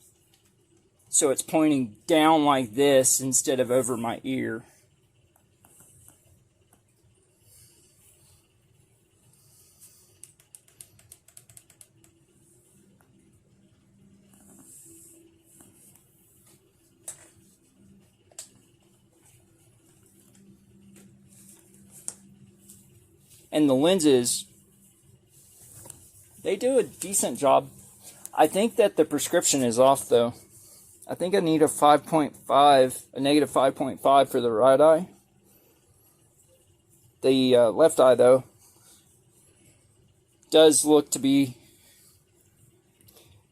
So it's pointing down like this instead of over my ear. And the lenses, they do a decent job. I think that the prescription is off though. I think I need a 5.5, a negative 5.5 for the right eye. The left eye though does look to be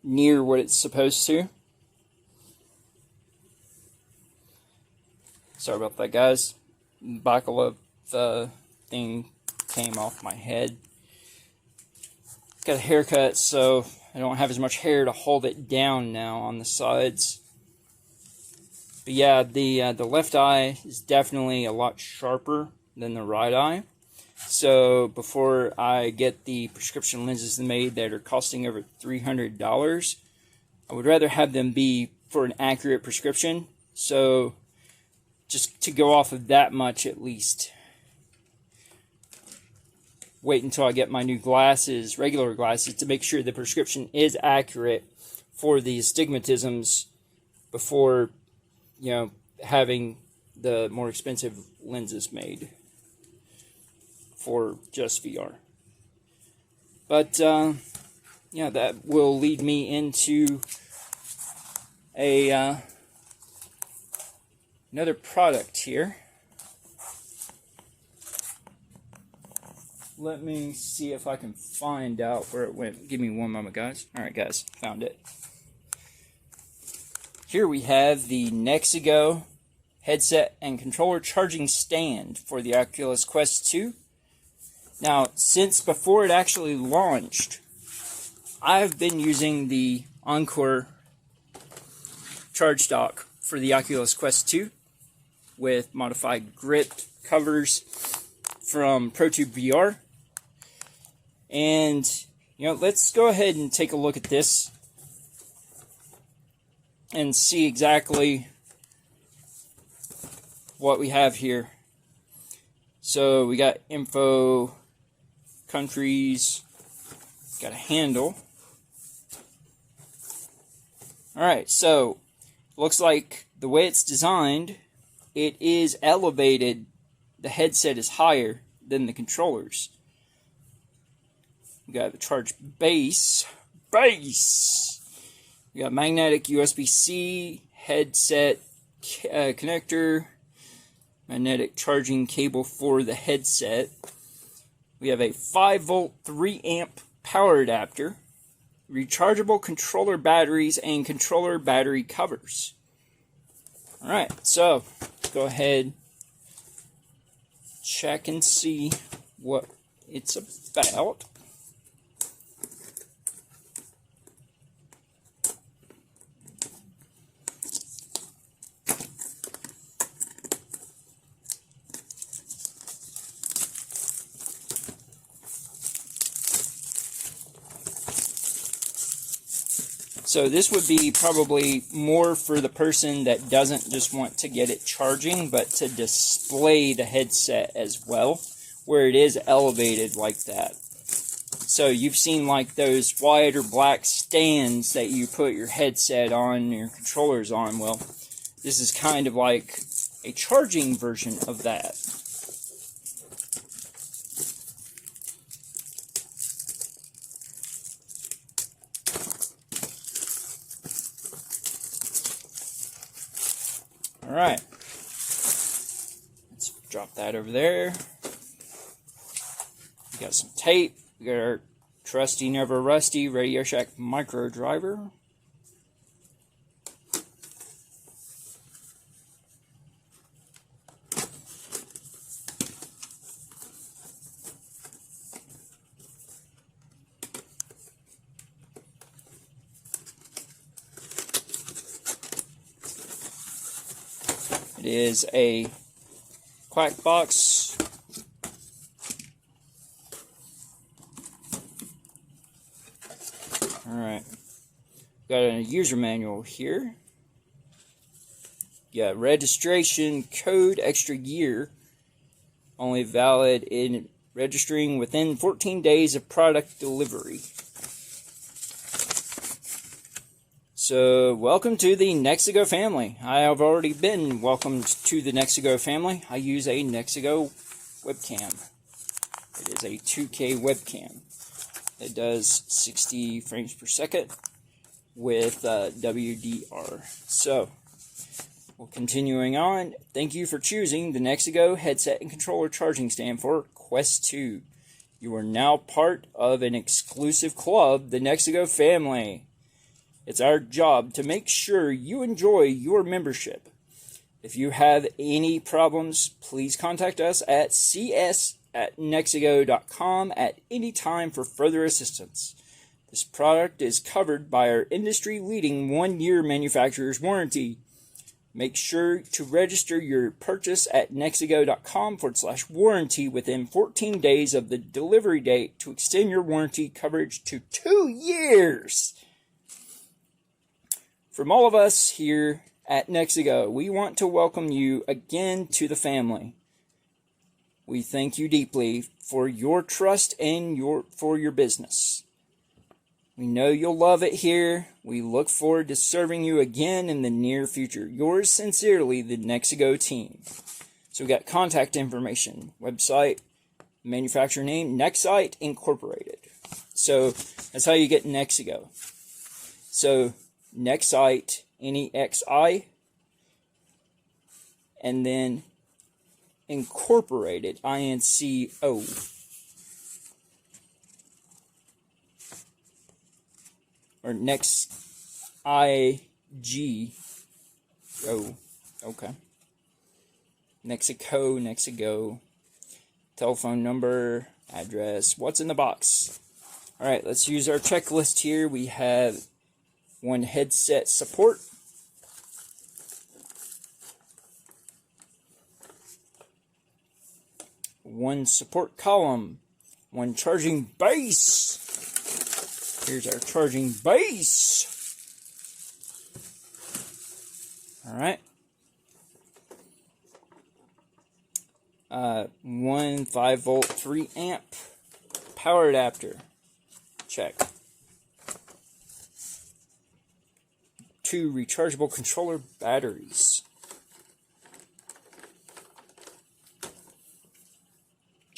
near what it's supposed to. Sorry about that, guys. Buckle of thing came off my head. Got a haircut, so I don't have as much hair to hold it down now on the sides. But yeah, the left eye is definitely a lot sharper than the right eye. So before I get the prescription lenses made that are costing over $300, I would rather have them be for an accurate prescription. So just to go off of that much at least. Wait until I get my new glasses, regular glasses, to make sure the prescription is accurate for the astigmatisms before, you know, having the more expensive lenses made for just VR. But, yeah, that will lead me into a another product here. Let me see if I can find out where it went. Give me one moment, guys. Alright, guys. Found it. Here we have the Nexigo headset and controller charging stand for the Oculus Quest 2. Now, since before it actually launched, I've been using the Anker charge dock for the Oculus Quest 2 with modified grip covers from ProTube VR. And, you know, let's go ahead and take a look at this and see exactly what we have here. So we got info, countries, got a handle. Alright, so looks like the way it's designed, it is elevated the headset is higher than the controllers. We got the charge base. We got magnetic USB-C headset connector, magnetic charging cable for the headset. We have a 5-volt 3-amp power adapter, rechargeable controller batteries, and controller battery covers. Alright, so go ahead, check and see what it's about. So this would be probably more for the person that doesn't just want to get it charging, but to display the headset as well, where it is elevated like that. So you've seen like those white or black stands that you put your headset on, your controllers on. Well, this is kind of like a charging version of that. Alright, let's drop that over there. We got some tape. We got our trusty, never rusty Radio Shack micro driver. It is a quack box. Alright. Got a user manual here. Got registration code extra year. Only valid in registering within 14 days of product delivery. So, welcome to the Nexigo family. I have already been welcomed to the Nexigo family. I use a Nexigo webcam. It is a 2K webcam. It does 60 frames per second with WDR. So, well, continuing on, thank you for choosing the Nexigo headset and controller charging stand for Quest 2. You are now part of an exclusive club, the Nexigo family. It's our job to make sure you enjoy your membership. If you have any problems, please contact us at cs@nexigo.com at any time for further assistance. This product is covered by our industry-leading 1-year manufacturer's warranty. Make sure to register your purchase at nexigo.com/warranty within 14 days of the delivery date to extend your warranty coverage to 2 years. From all of us here at Nexigo, we want to welcome you again to the family. We thank you deeply for your trust and for your business. We know you'll love it here. We look forward to serving you again in the near future. Yours sincerely, the Nexigo team. So we got contact information, website, manufacturer name, Nexite Incorporated. So that's how you get Nexigo. So Nexite, N-E-X-I, and then Incorporated, I-N-C-O. Or Nex-I-G-O. Okay. Nexigo. Telephone number, address, what's in the box. Alright, let's use our checklist here. We have 1 headset support, 1 support column, 1 charging base. Here's our charging base. Alright. 1 5-volt 3-amp power adapter. Check. 2 rechargeable controller batteries.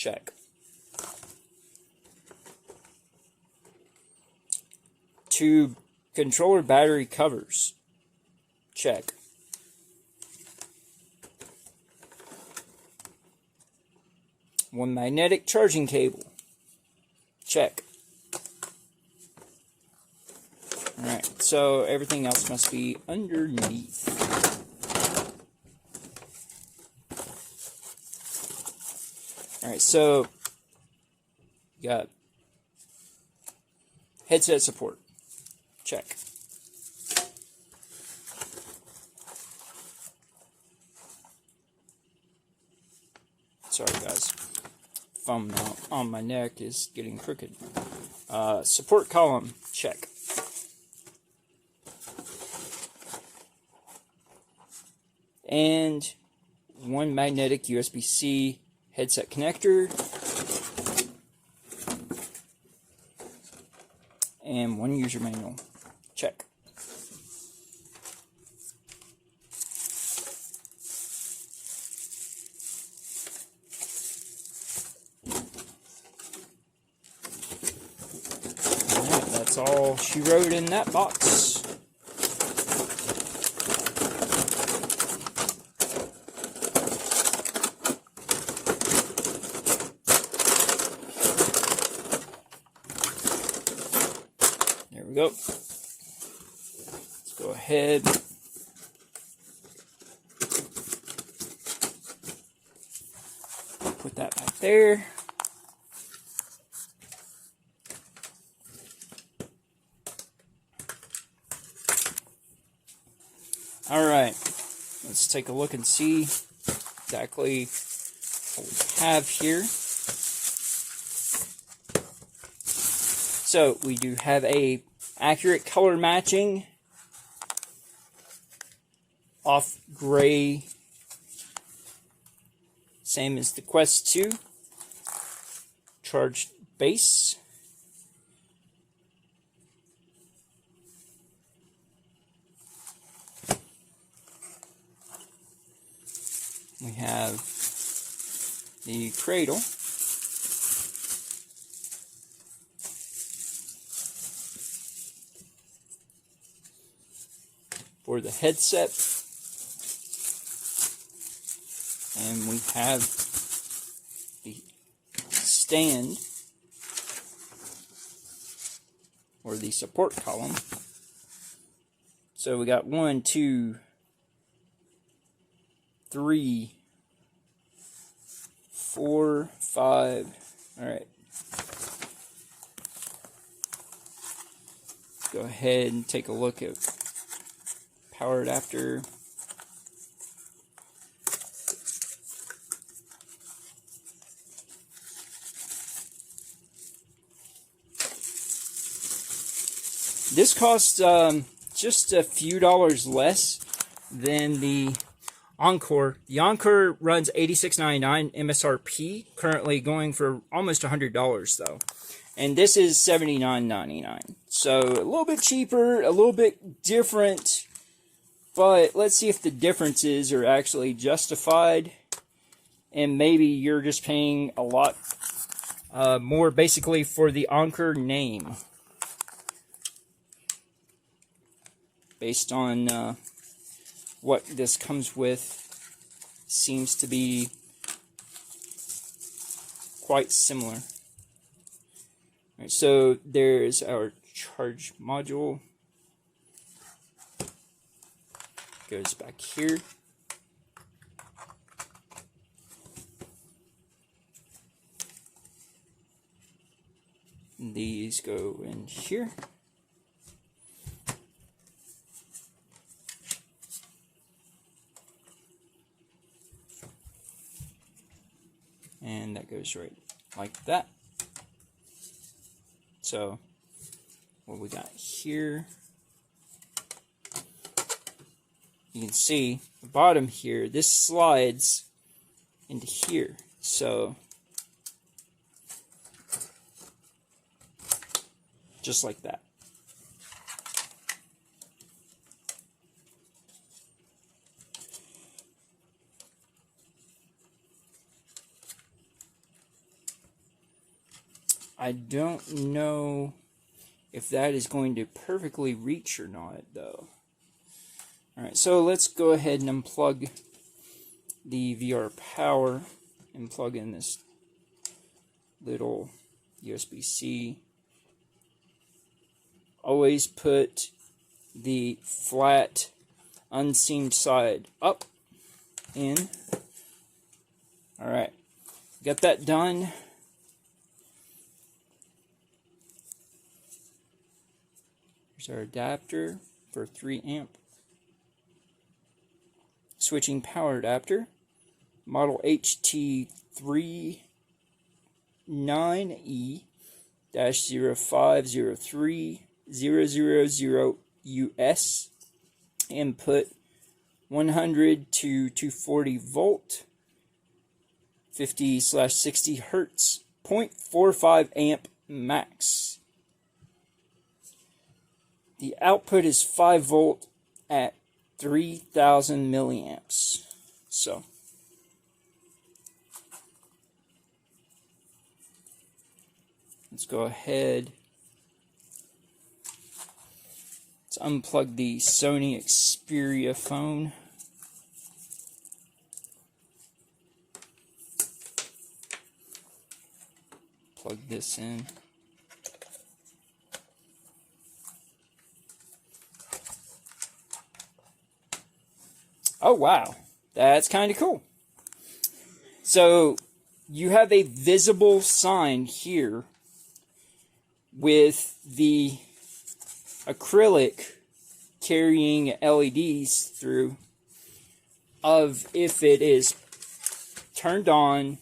check. 2 controller battery covers, check. 1 magnetic charging cable, check. Alright, so everything else must be underneath. Alright, so you got headset support, check. Sorry guys, thumb on my neck is getting crooked. Support column, check. And 1 magnetic USB-C headset connector. And 1 user manual, check. Alright, that's all she wrote in that box. There we go. Let's go ahead. Put that back there. All right, let's take a look and see exactly what we have here. So we do have a accurate color matching off gray, same as the Quest 2 charged base. We have the cradle. For the headset, and we have the stand or the support column. So we got 1, 2, 3, 4, 5. All right. Go ahead and take a look at power adapter. This costs just a few dollars less than the Anker. The Anker runs $86.99 MSRP, currently going for almost $100 though. And this is $79.99. So a little bit cheaper, a little bit different. But let's see if the differences are actually justified, and maybe you're just paying a lot more basically for the Anker name. Based on what this comes with, seems to be quite similar. All right, so there's our charge module. Goes back here. These go in here. And that goes right like that. So what we got here, you can see the bottom here, this slides into here. So just like that. I don't know if that is going to perfectly reach or not, though. Alright, so let's go ahead and unplug the VR power and plug in this little USB-C. Always put the flat, unseamed side up, in. Alright, got that done. Here's our adapter for 3 amp. Switching power adapter, model HT39E-0503000US. Input 100 to 240 volt, 50/60 hertz, 0.45 amp max. The output is 5 volt at 3000 milliamps. So let's go ahead. Let's unplug the Sony Xperia phone. Plug this in. Oh wow, that's kind of cool. So you have a visible sign here with the acrylic carrying LEDs through of if it is turned on,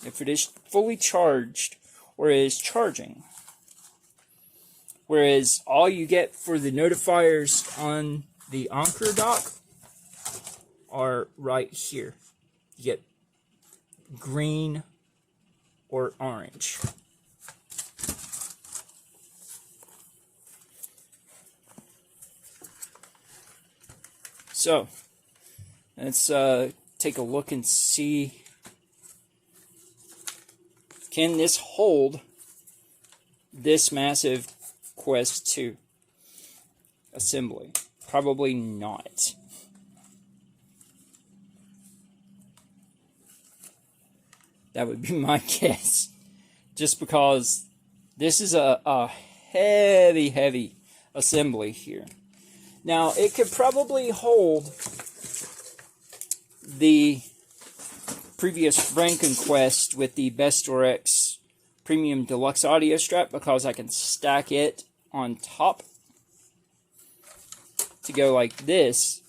if it is fully charged, or is charging. Whereas all you get for the notifiers on the Anker dock are right here. You get green or orange. So let's take a look and see, can this hold this massive Quest 2 assembly? Probably not. That would be my guess. Just because this is a heavy assembly here. Now, it could probably hold the previous Franken Quest with the Bestor X Premium Deluxe audio strap, because I can stack it on top to go like this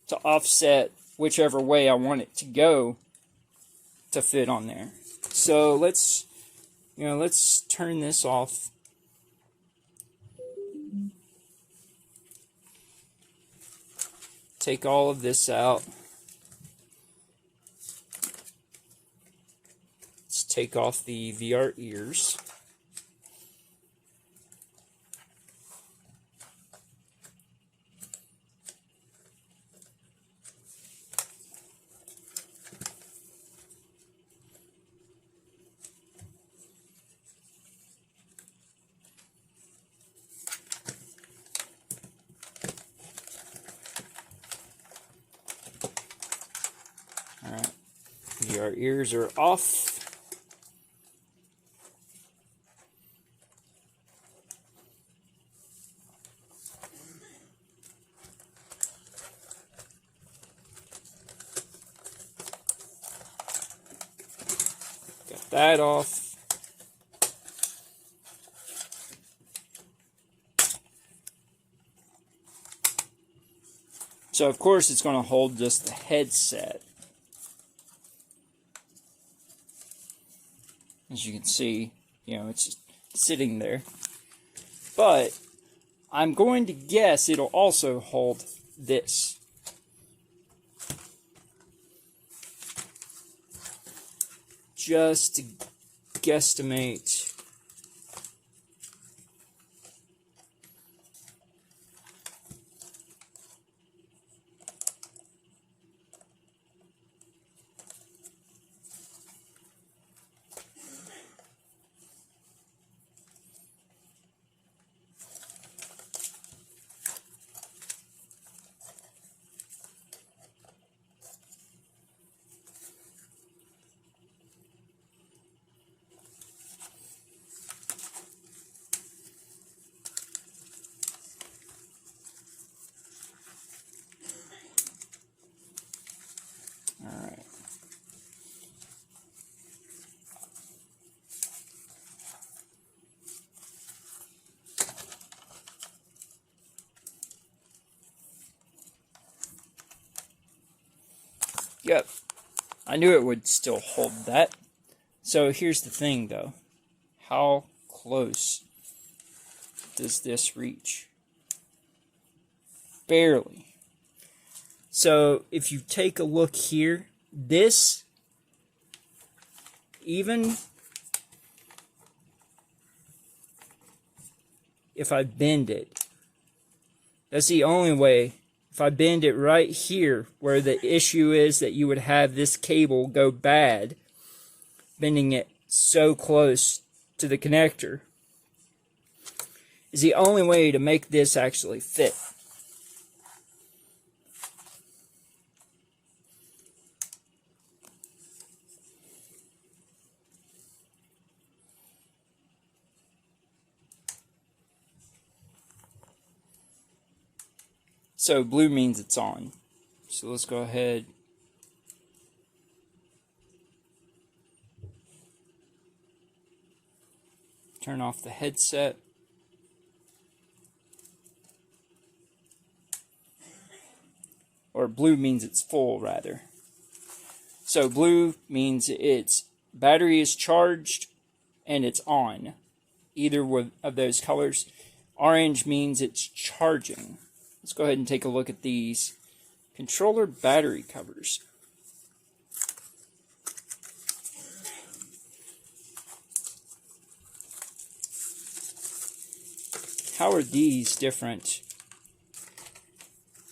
to offset whichever way I want it to go to fit on there. So let's turn this off. Take all of this out. Let's take off the VR ears. Alright, VR ears are off. Got that off. So of course it's going to hold just the headset. As you can see, it's just sitting there. But I'm going to guess it'll also hold this. Just to guesstimate. Yep. I knew it would still hold that. So here's the thing though. How close does this reach? Barely. So if you take a look here, this, even if I bend it, that's the only way. If I bend it right here, where the issue is that you would have this cable go bad, bending it so close to the connector, is the only way to make this actually fit. So blue means it's on. So let's go ahead. Turn off the headset. Or blue means it's full, rather. So blue means its battery is charged and it's on. Either of those colors. Orange means it's charging. Let's go ahead and take a look at these controller battery covers. How are these different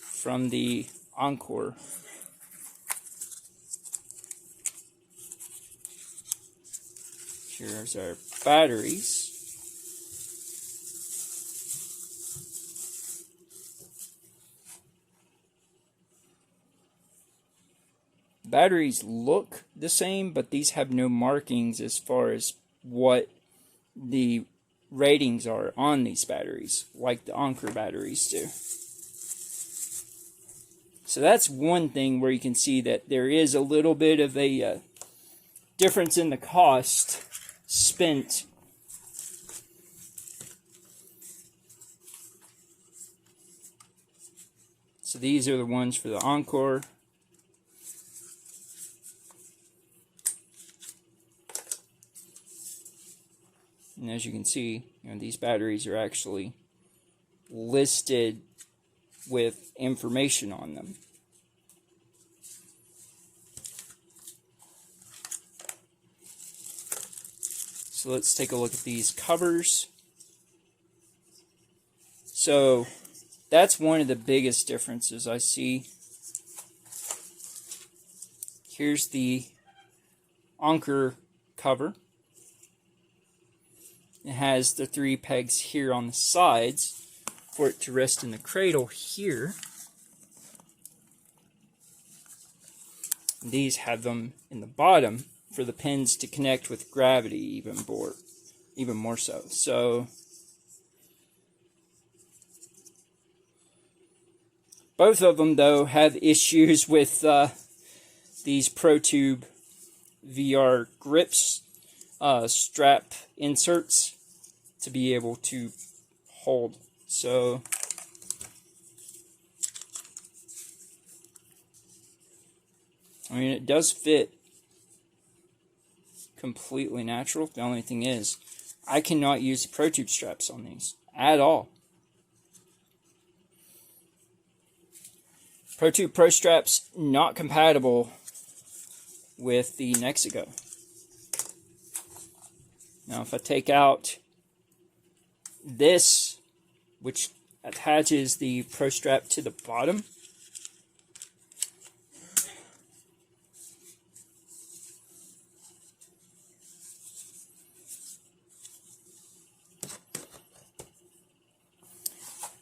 from the Anker? Here's our batteries. Batteries look the same, but these have no markings as far as what the ratings are on these batteries, like the Anker batteries do. So that's one thing where you can see that there is a little bit of a difference in the cost spent. So these are the ones for the Anker. And as you can see, these batteries are actually listed with information on them. So let's take a look at these covers. So that's one of the biggest differences I see. Here's the Anker cover. It has the 3 pegs here on the sides for it to rest in the cradle here. And these have them in the bottom for the pins to connect with gravity even more so. So both of them though have issues with these ProTube VR grips, strap inserts to be able to hold. So I mean, it does fit completely natural. The only thing is, I cannot use the ProTube straps on these at all. ProTube Pro straps not compatible with the Nexigo. Now if I take out this, which attaches the Pro strap to the bottom,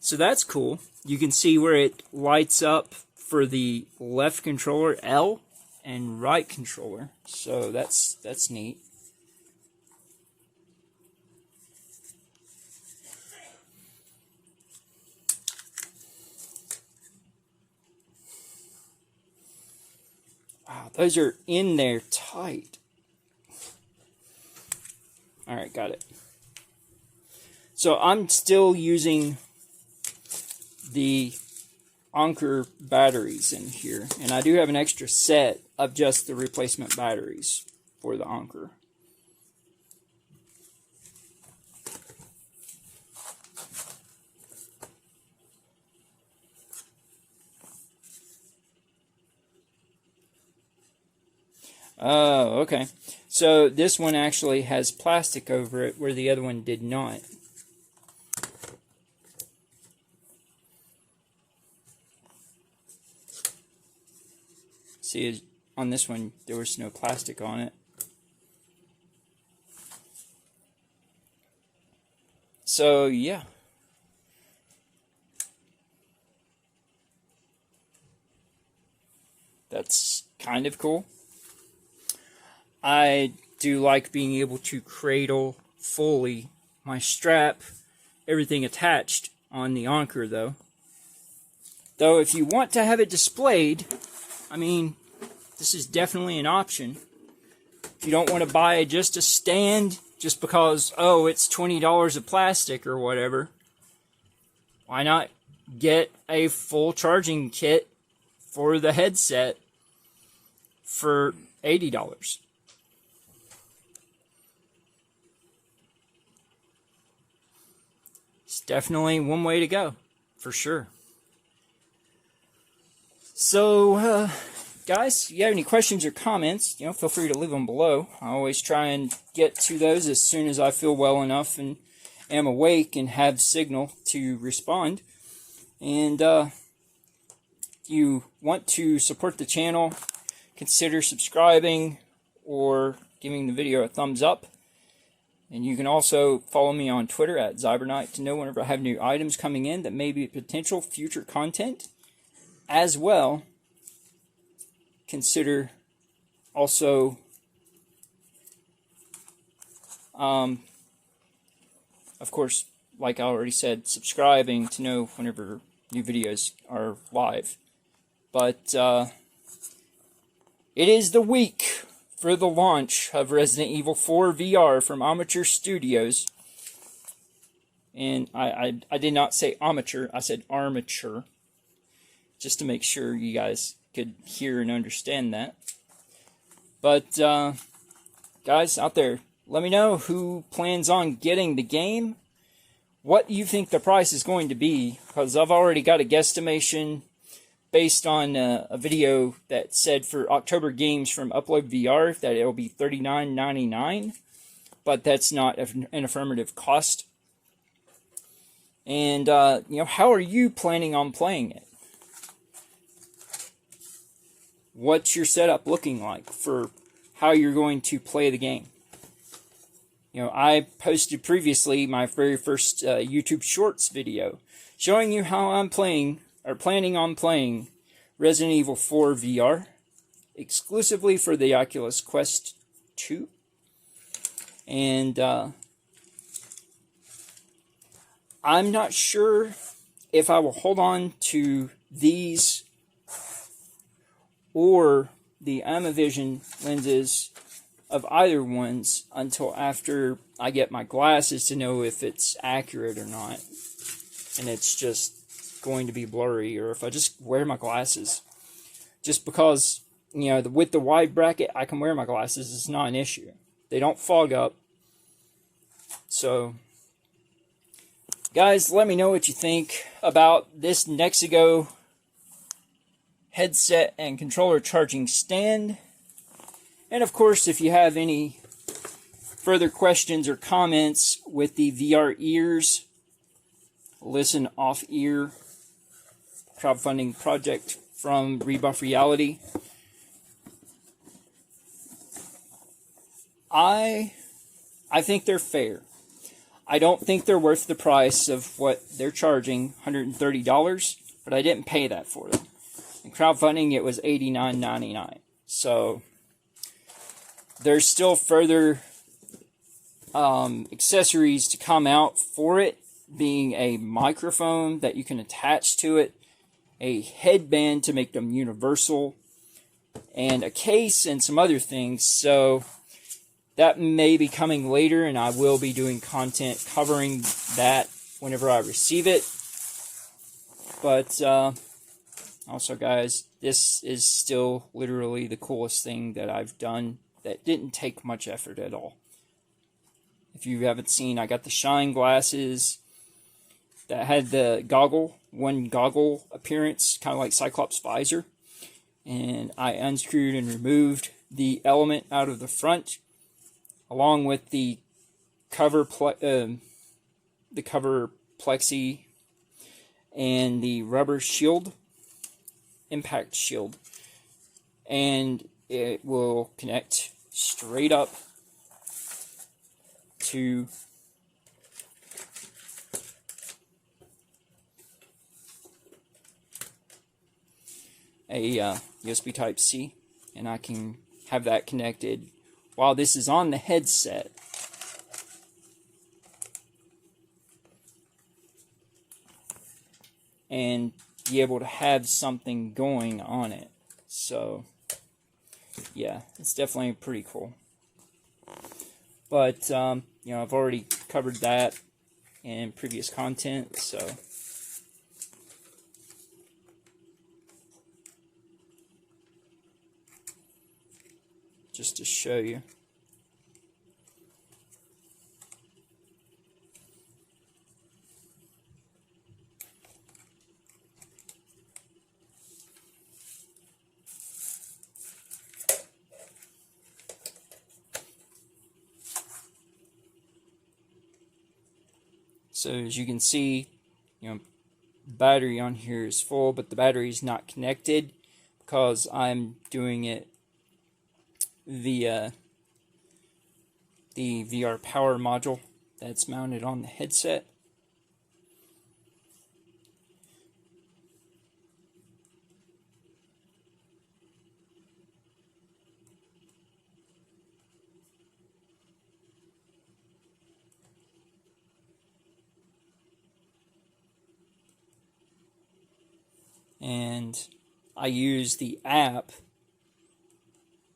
so that's cool. You can see where it lights up for the left controller L and right controller. So that's neat. Wow, those are in there tight. Alright, got it. So I'm still using the Anker batteries in here. And I do have an extra set of just the replacement batteries for the Anker. Oh, okay. So this one actually has plastic over it where the other one did not. See, on this one, there was no plastic on it. So, yeah. That's kind of cool. I do like being able to cradle fully my strap, everything attached on the Anker, though. Though, if you want to have it displayed, I mean, this is definitely an option. If you don't want to buy just a stand, just because, oh, it's $20 of plastic or whatever, why not get a full charging kit for the headset for $80? It's definitely one way to go, for sure. So, guys, if you have any questions or comments, feel free to leave them below. I always try and get to those as soon as I feel well enough and am awake and have signal to respond. And if you want to support the channel, consider subscribing or giving the video a thumbs up. And you can also follow me on Twitter at Zybernite to know whenever I have new items coming in that may be potential future content. As well, consider also, of course, like I already said, subscribing to know whenever new videos are live. But it is the week for the launch of Resident Evil 4 VR from Amateur Studios. And I did not say amateur, I said armature. Just to make sure you guys could hear and understand that. But, guys out there, let me know who plans on getting the game, what you think the price is going to be, because I've already got a guesstimation based on a video that said for October games from Upload VR that it'll be $39.99, but that's not an affirmative cost. And, how are you planning on playing it? What's your setup looking like for how you're going to play the game? I posted previously my very first YouTube Shorts video showing you how I'm playing, or planning on playing, Resident Evil 4 VR exclusively for the Oculus Quest 2. And I'm not sure if I will hold on to these or the Amavasion lenses of either ones until after I get my glasses to know if it's accurate or not. And it's just going to be blurry, or if I just wear my glasses. Just because, with the wide bracket, I can wear my glasses. It's not an issue. They don't fog up. So, guys, let me know what you think about this Nexigo headset and controller charging stand. And of course, if you have any further questions or comments with the VR ears, listen off ear crowdfunding project from Rebuff Reality, I think they're fair. I don't think they're worth the price of what they're charging, $130, but I didn't pay that for them. In crowdfunding, it was $89.99. So there's still further accessories to come out for it, being a microphone that you can attach to it, a headband to make them universal, and a case and some other things. So that may be coming later, and I will be doing content covering that whenever I receive it. But Also, guys, this is still literally the coolest thing that I've done that didn't take much effort at all. If you haven't seen, I got the shine glasses that had the one goggle appearance, kind of like Cyclops visor. And I unscrewed and removed the element out of the front, along with the cover plexi and the rubber shield, impact shield, and it will connect straight up to a USB Type-C, and I can have that connected while this is on the headset. And be able to have something going on it. So, yeah, it's definitely pretty cool. But, you know, I've already covered that in previous content, so just to show you. So as you can see, you know, battery on here is full, but the battery is not connected because I'm doing it via the VR power module that's mounted on the headset. And I use the app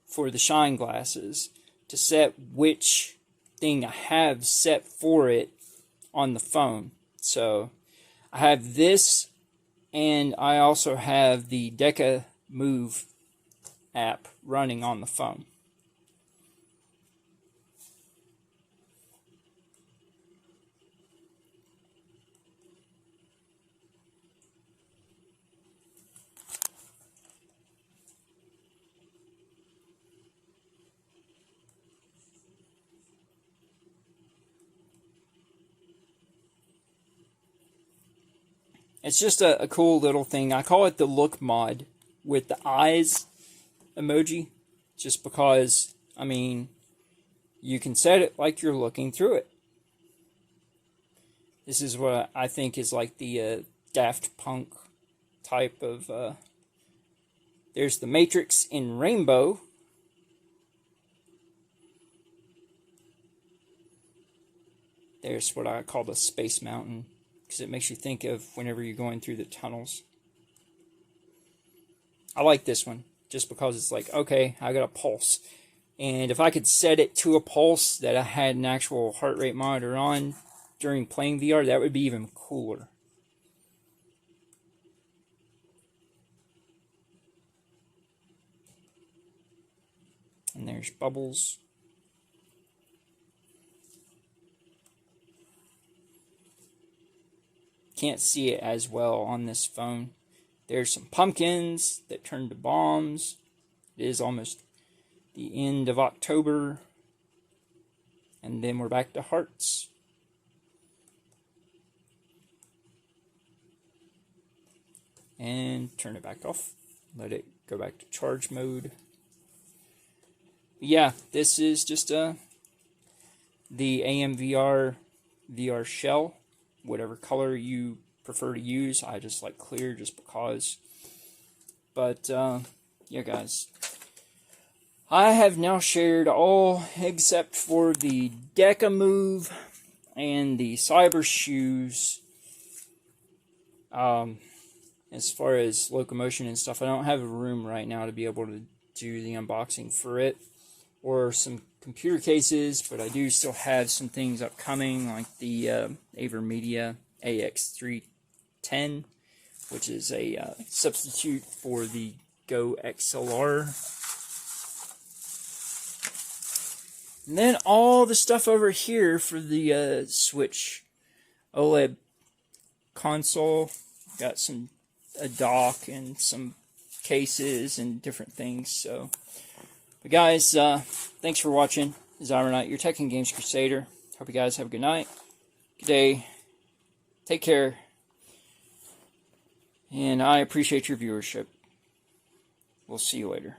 for the shine glasses to set which thing I have set for it on the phone. So I have this, and I also have the Deca Move app running on the phone. It's just a cool little thing. I call it the look mod with the eyes emoji, just because, I mean, you can set it like you're looking through it. This is what I think is like the Daft Punk type of... there's the Matrix in rainbow. There's what I call the Space Mountain, because it makes you think of whenever you're going through the tunnels. I like this one, just because it's like, okay, I got a pulse. And if I could set it to a pulse that I had an actual heart rate monitor on during playing VR, that would be even cooler. And there's bubbles. Can't see it as well on this phone. There's some pumpkins that turn to bombs. It is almost the end of October. And then we're back to hearts. And turn it back off. Let it go back to charge mode. Yeah, this is just the AMVR VR shell. Whatever color you prefer to use. I just like clear just because. But, yeah, guys. I have now shared all except for the Deca Move and the Cyber Shoes. As far as locomotion and stuff, I don't have a room right now to be able to do the unboxing for it. Or some computer cases, but I do still have some things upcoming, like the AverMedia AX310, which is a substitute for the Go XLR. And then all the stuff over here for the Switch OLED console. Got a dock and some cases and different things. So, but guys, thanks for watching. Zyronite, your Tech and Games Crusader. Hope you guys have a good night, good day. Take care. And I appreciate your viewership. We'll see you later.